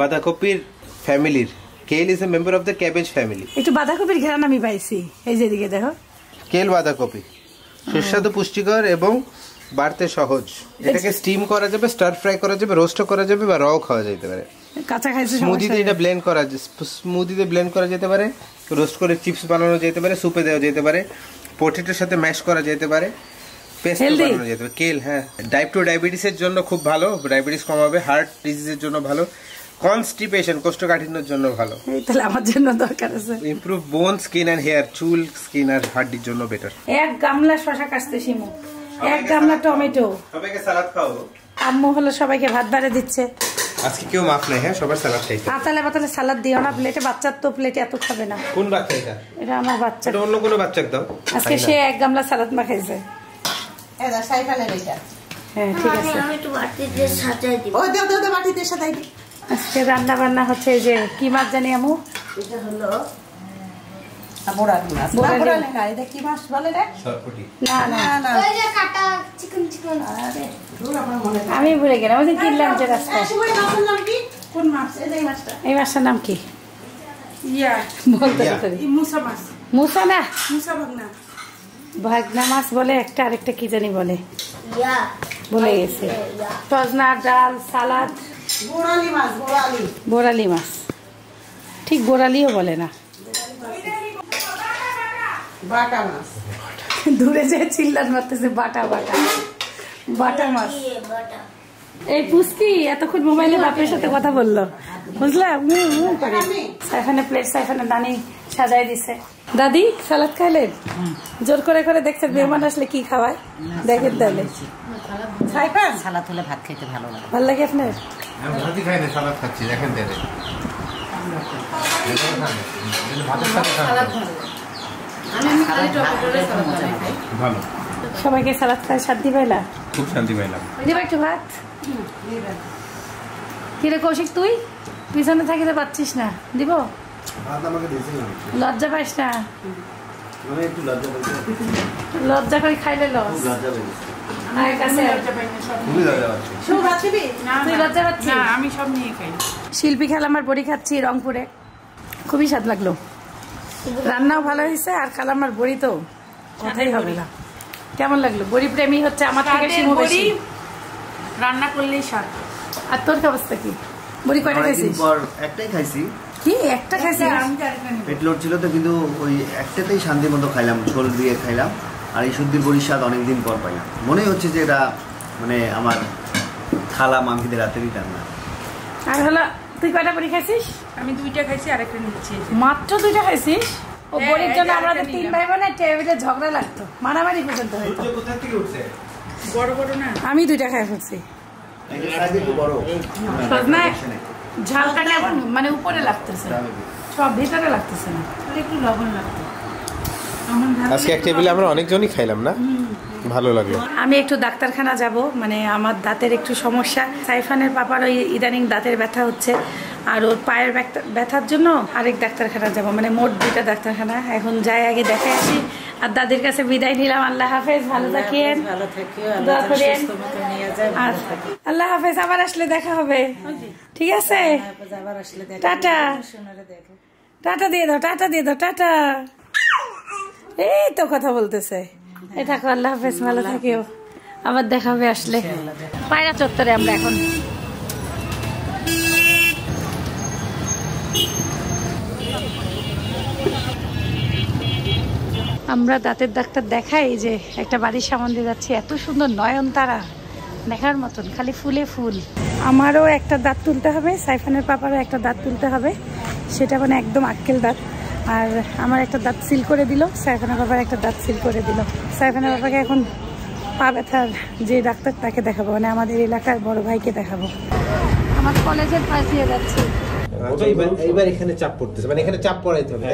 বাঁধাকপির ফ্যামিলির। Kale is a member of the cabbage family. একটু বাঁধাকপির ঘ্রাণ আমি পাইছি, এই যে দিকে দেখো। কেল বাঁধাকপি সুস্বাদু, পুষ্টিকর এবং বাড়তে সহজ। এটাকে স্টিম করা যাবে, স্টার ফ্রাই করা যাবে, রোস্টও করা যাবে বা রাও খাওয়া যেতে পারে। কাঁচা খাইছে, স্মুদিতে এটা ব্লেন্ড করা, স্মুদিতে ব্লেন্ড করা যেতে পারে, রোস্ট করে চিপস বানানো যেতে পারে, সুপে দেওয়া যেতে পারে, পটেটোর সাথে ম্যাশ করা যেতে পারে, পেস্ট বানানো যেতে পারে। কেল টাইপ 2 ডায়াবেটিসের জন্য খুব ভালো, ডায়াবেটিস কমাবে, হার্ট ডিজিজের জন্য ভালো, কনস্টিপেশন কোষ্ঠকাঠিন্যের জন্য ভালো, তাহলে আমার জন্য দরকার আছে। ইমপ্রুভ বোন, স্কিন এন্ড হেয়ার, চুল, স্কিন আর হার্টির জন্য বেটার। 1 গামলা শসা কাটতে শিমু, 1 গামলা টমেটো। সবাইকে সালাদ খাওয়াবো। আম্মু হলো সবাইকে ভাত বাড়ে দিচ্ছে। আজকে কেউ মাফ নাই, সবার সালাদ খাইতে। পাতালে সালাদ দিও না প্লেটে, বাচ্চার তো প্লেটে এত খাবে না। কোন বাচ্চা এটা? এটা আমার বাচ্চা। এটা অন্য কোনো বাচ্চাকে দাও। আজকে সে 1 গামলা সালাদ মাখাইছে। এটা সাইফানের এটা। হ্যাঁ ঠিক আছে, আমি একটু বাটিতে সাজাই দিব। ওই দাও বাটিতে সাজাই দি। আজকে রান্না বান্না হচ্ছে যে কি মাছ জানি আমু? এটা হলো বোরালি মাছ। বোরালি না, এটা কি মাছ বলে রে? সরপুটি। না ওই যে কাটা চিকন। আরে দূর আমার মনে নেই। আমি ভুলে গেলাম, ওই যে কিনলাম যে রাস্তায়। ওই মাছের নাম কি? কোন মাছ? এই মাছটা। এই মাছটার নাম কি? বলতে পারি। মুসা মাছ। মুসা না, মুসা ভাগনা। ভাগনা মাছ বলে একটা, আরেকটা কি জানি বলে, বলে গেছে। সজনা ডাল, সালাদ। বোরালি মাছ, বোরালি মাছ, ঠিক বোরালিও বলে না। বাটা মাছ। দূরে যে চিল্লান মারতেছে, বাটা মাছ। এই পুষ্কি এতক্ষণ মোবাইলে বাপের সাথে কথা বললো, বুঝলাম। সাইফানে প্লেট, সাইফানে নানি সাজাই দিছে। দাদি সালাদ খাইলেন? জোর করে দেখছেন মেহমান আসলে কি খাওয়ায়, দেখেন তাহলে। সাইফান সালাদ হলে ভাত খেতে ভালো লাগে। ভালো লাগে আপনার? আমি ভাতই খাই না, সালাদ খাচ্ছি, দেখেন তাহলে। ভালো, সবাইকে সালাদ খাই শান্তি পাইলা? খুব শান্তি পাইলাম। দিবা একটু ভাত? কিরে কৌশিক, তুই পিছনে থাকিতে পাচ্ছিস না, দিব? লজ্জা পাইস না, লজ্জা করে খাইলে লস। আমি সব নিয়ে খাই। শিল্পী খেলা আমার বড়ি খাচ্ছি রংপুরে, খুবই স্বাদ লাগলো। রান্নাও ভালো হয়েছে, আর খালামার বড়ি তো কথাই হবে না। কেমন লাগলো? বড়ি প্রেমী হচ্ছে আমার থেকে শিমু বেশি, রান্না করলেই স্বাদ। আর তোর অবস্থা কি? বড়ি কয়টা খাইছিস? একটাই খাইছি। কি একটা খাইছিস? পেট লোড ছিল তো, কিন্তু ওই একটাতেই শান্তি মতো খাইলাম, ঝোল দিয়ে খাইলাম। আর এই সর্দির বড়ির স্বাদ অনেকদিন পর পাইলাম। মনে হচ্ছে যে এটা মানে আমার খালা মামিদের রাতেরই রান্না। আর হলো তুই কয়টা বড়ি খাইছিস? আমি 2টা খাইছি, আরেকটা নিচ্ছি। মাত্র 2টা খাইছিস? ও বড়ির জন্য আমাদের 3 ভাই বোনের টেবিলে ঝগড়া লাগতো, মারামারি পর্যন্ত হইতো। বড় না, আমি 2টা খাই ফেলছি। ঝালটা কেমন মানে উপরে লাগতেছে, সব ভিতরে লাগতেছে না, একটু লবণ লাগতো। আজকে এক টেবিলে আমরা অনেকজনই খাইলাম না, ভালো লাগলো। আমি একটু ডাক্তারখানা যাব, মানে আমার দাঁতের একটু সমস্যা। সাইফানের পাপার ওই ইদানিং দাঁতের ব্যথা হচ্ছে, আর ওর পায়ের ব্যথার জন্য আরেক ডাক্তারখানা যাব, মানে মোট 2টা ডাক্তারখানা। এখন যাই, আগে দেখে আসি। আর দাদির কাছে বিদায় নিলাম। আল্লাহ হাফেজ, ভালো থাকেন, আল্লাহ হাফেজ। আবার আসলে দেখা হবে, ঠিক আছে? টাটা, টাটা দিয়ে দাও, টাটা দিয়ে দাও, টাটা। এই তো কথা বলতেছে। এটা আল্লাহ হাফেজ, ভালো থাকিও, আবার দেখা হবে আসলে। পায়রা চত্বরে আমরা এখন। আমরা দাঁতের ডাক্তার দেখাই যে একটা বাড়ির সামনে দিয়ে যাচ্ছি, এত সুন্দর নয়নতারা দেখার মতন, খালি ফুলে ফুল। আমারও একটা দাঁত তুলতে হবে, সাইফানের পাপারও একটা দাঁত তুলতে হবে, সেটা মানে একদম আক্কেল দাঁত। আর আমার একটা দাঁত সিল করে দিল, সাইফানের পাপার একটা দাঁত সিল করে দিল। সাইফানের পাপাকে এখন পা ব্যথার যে ডাক্তার তাকে দেখাবো, মানে আমাদের এলাকার বড় ভাইকে দেখাবো। আমার কলেজের পাশ দিয়ে যাচ্ছি। এইবার এখানে চাপ পড়তেছে, মানে এখানে চাপ পড়াইতে হবে,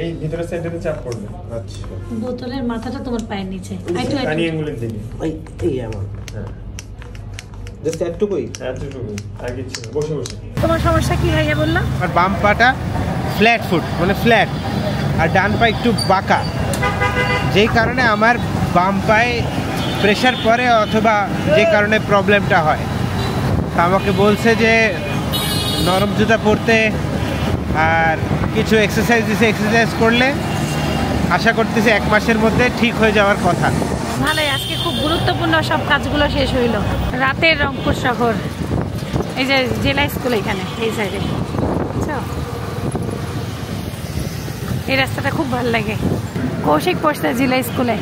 এই ভিতরের সাইডে চাপ পড়বে। আচ্ছা, বোতলের মাথাটা তোমার পায়ের নিচে, পানি আঙ্গুলের দিকে, এই আমার জাস্ট এতটুকুই আগে ছিল। বসে বসে তোমার সমস্যা কি ভাইয়া বললো? আর বাম পাটা ফ্ল্যাট ফুট, মানে ফ্ল্যাট, আর ডান পা একটু বাঁকা, যেই কারণে আমার বাম পায়ে প্রেশার পড়ে অথবা যে কারণে প্রবলেমটা হয়। তা আমাকে বলছে যে নরম জুতা পরতে আর কিছু এক্সারসাইজ দিছে, এক্সারসাইজ করলে আশা করতেছি 1 মাসের মধ্যে ঠিক হয়ে যাওয়ার কথা। ভালোই, আজকে খুব গুরুত্বপূর্ণ সব কাজগুলো শেষ হইল। রাতের রংপুর শহর, এই যে জেলা স্কুল এখানে এই সাইডে, বুঝছো? এই রাস্তাটা খুব ভালো লাগে। কৌশিক পড়ছে জেলা স্কুলে।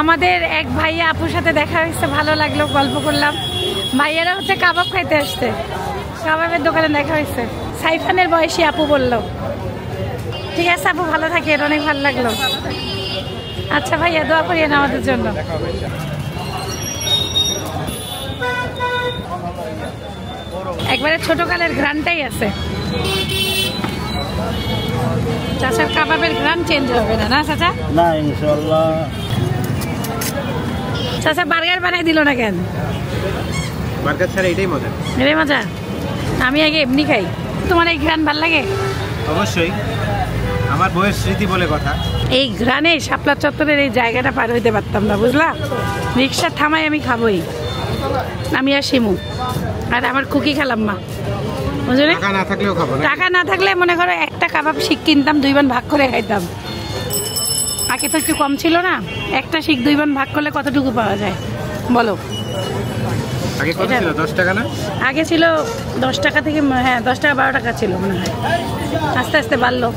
আমাদের এক ভাইয়া আপুর সাথে দেখা হয়েছে, ভালো লাগলো, গল্প করলাম। ভাইয়ারা হচ্ছে কাবাব খাইতে আসছে, কাবাবের দোকানে দেখা হয়েছে। সাইফানের বয়সী আপু বললো। ঠিক আছে আপু, ভালো থাকেন, অনেক ভালো লাগলো। আচ্ছা ভাইয়া, দোয়া করিয়েন আমাদের জন্য। একবারে ছোটকালের ঘ্রাণটাই আছে। চাচার কাবাবের ঘ্রাণ চেঞ্জ হবে না, না চাচা? না ইনশাআল্লাহ। চাচা বার্গার বানাই দিল না কেন? বার্গার ছাড়া এটাই মজা। এটাই মজা, আমি আগে এমনি খাই। তোমার এই ঘ্রাণ ভাল লাগে? অবশ্যই, আমার বইয়ের স্মৃতি বলে কথা। এই ঘ্রাণে শাপলা চত্বরের এই জায়গাটা পার হইতে পারতাম না, বুঝলা? রিক্সা থামাই আমি খাবোই, আমি আর শিমু আর আমার খুকি খেলাম মা, বুঝলে? টাকা না থাকলেও খাবো না। টাকা না থাকলে মনে করো একটা কাবাব শিক কিনতাম, 2 ভাগ করে খাইতাম। আগে তো একটু কম ছিল না, একটা শিক 2 ভাগ করলে কতটুকু পাওয়া যায় বলো? আগে কত ছিল? 10 টাকা না? আগে ছিল 10 টাকা থেকে, হ্যাঁ 10 টাকা 12 টাকা ছিল মনে হয়, আস্তে আস্তে বাড়লো।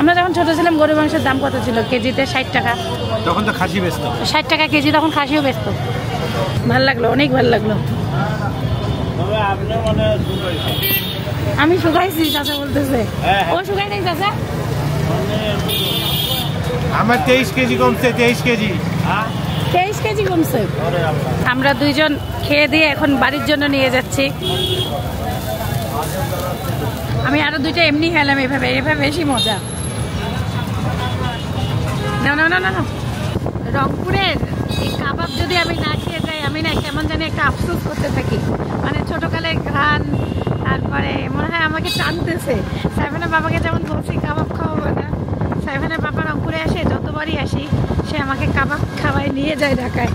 আমরা যখন ছোট ছিলাম গরুর মাংসের দাম কত ছিল? কেজিতে 60 টাকা। তখন তো খাসি বেচতো 60 টাকা কেজি, তখন খাসিও বেচতো। ভাল লাগলো, অনেক ভাল লাগলো। আমি শুকাইছি, চাচা বলতেছে। ও শুকাই নাই চাচা? আমার 23 কেজি কমছে, 23 কেজি। 23 কেজি কমছে। আমরা 2 জন খেয়ে দিয়ে এখন বাড়ির জন্য নিয়ে যাচ্ছি। আমি আরো 2টা এমনি খেলাম, এভাবে এভাবে বেশি মজা। না না না না, রংপুরের এই কাবাব যদি আমি না খেয়ে যাই, আমি না কেমন জানি একটা আফসোস করতে থাকি। মানে ছোটকালের ঘ্রাণ, তারপরে মনে হয় আমাকে টানতেছে। সাইফানের বাবাকে যেমন বলছি কাবাব খাওয়াবো না, সাইফানের বাবা রংপুরে আসে, যতবারই আসি সে আমাকে কাবাব খাওয়াই নিয়ে যায় ঢাকায়,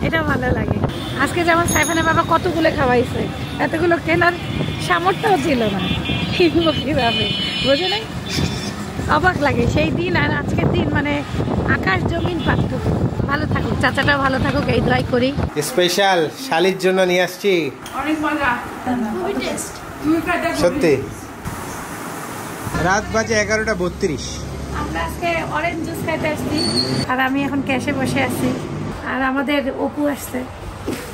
এটা ভালো লাগে। আজকে যেমন সাইফানের বাবা কতগুলো খাওয়াইছে, এতগুলো কেনার সামর্থ্যও ছিল না, কিনবো কিভাবে, বোঝে নাই? অবাক লাগে সেই দিন আর আজকের দিন, মানে আকাশ জমিন পার্থক্য। ভালো থাকুক, চাচাটাও ভালো থাকুক, এই দোয়াই করি। স্পেশাল শালির জন্য নিয়ে আসছি, অনেক মজা, খুবই টেস্ট। সত্যি। রাত বাজে 11:32। আমরা আজকে অরেঞ্জ জুস খাইতে আসছি, আর আমি এখন ক্যাশে বসে আছি। আর আমাদের অপু আসছে।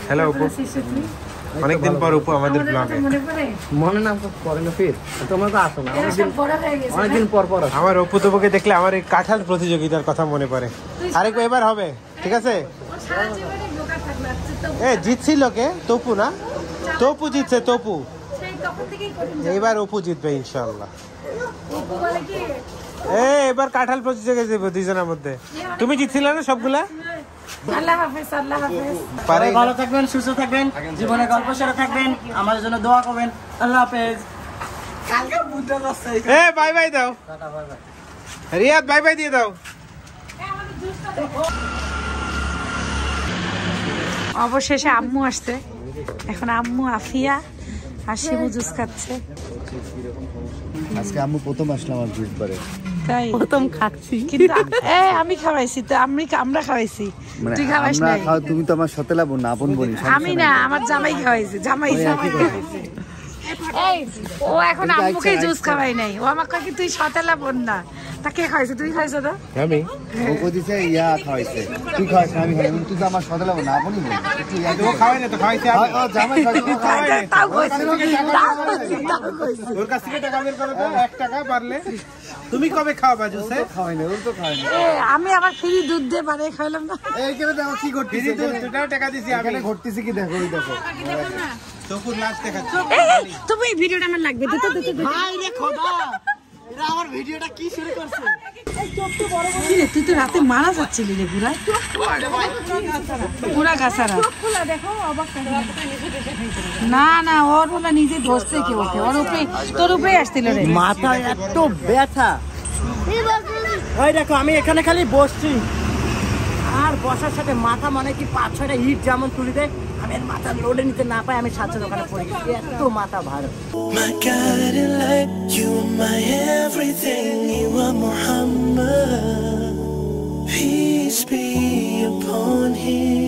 হ্যালো অপু, অনেকদিন পর অপু আমাদের ব্লগে। মনে না পড়ে না, ফির তোমরা তো আসো না অনেকদিন পর পর। আমার অপু তোকে দেখলে আমার এই কাঁঠাল প্রতিযোগিতার কথা মনে পড়ে। আরেকবার এবার হবে, ঠিক আছে? এ জিতছিল কে? তপু না? তপু জিতছে, তপু। এবার অপু জিতবে ইনশাআল্লাহ। এবার কাঁঠাল প্রতিযোগিতা দেবো 2 জনের মধ্যে। তুমি জিতছিলে না সবগুলা? আল্লাহ হাফেজ, আল্লাহ হাফেজ। ভালো থাকবেন, সুস্থ থাকবেন, জীবনে গল্প সেরা থাকবেন, আমাদের জন্য দোয়া করবেন। আল্লাহ হাফেজ। বাই বাই দাও, রিয়াদ বাই বাই দিয়ে দাও। অবশেষে আম্মু আসছে। এখন আম্মু, আফিয়া, হাসিবু জুস খাচ্ছে। আজকে আম্মু প্রথম আসলাম আর জুস বারে, তাই প্রথম খাচ্ছি, কিন্তু আমি খাওয়াইছি তো, আমরা খাওয়াইছি, তুই খাওয়াইস না। তুমি তো আমার সতেলা বোন, আপন বোন। আমি না, আমার জামাই খাওয়াইছে, জামাই খাওয়াইছে। এই ও এখন আম্মুকে জুস খাওয়াই নাই, ও আমাকে কয় কি তুই সতেলা বোন না, তা কে খাইছে? তুই খাইছো তো? আমি ও কইছে ইয়া খাওয়াইছে, তুই খাওয়াইছ আমি খাই, তুই তো আমার সতেলা বোন, আপনই বোন। ও খাওয়াই না তো, খাওয়াইছে আমি। ও জামাই খাওয়াইছে, তাও কইছে, ওর কাছ থেকে টাকা বের করো তো, 1 টাকা পারলে। তুমি কবে খাওয়াবা জুসে? খাওয়াই না, ওর তো খাওয়াই না। আমি আবার ফ্রি দুধ দিয়ে বানিয়ে খাইলাম না। এই কেন দেখো কি করতেছিস, দুটাও টাকা দিছি আমি। এখানে ঘটতেছি কি দেখো, ওই দেখো চকুর লাশ দেখাচ্ছি। তুমি এই ভিডিওটা আমার লাগবে, ভাই রে খোদা, এরা আমার ভিডিওটা কি শুরু করছে? কি রে, তুই তো রাতে মারা যাচ্ছিলি রে পুরা পুরা গাছারা। না না, ওর বলা নিজে ধরছে কেউ, ওর উপরে তোর উপরে আসছিল রে। মাথা এত ব্যথা, ওই দেখো আমি এখানে খালি বসছি আর বসার সাথে মাথা মানে কি 5-6টা ইট যেমন তুলি দেয়, আমি মাথা লোডে নিতে না পাই, আমি সাথে ওখানে পড়ে গেছি, এত মাথা ভালো। My guiding light, you are my everything, you are Muhammad, peace be upon him.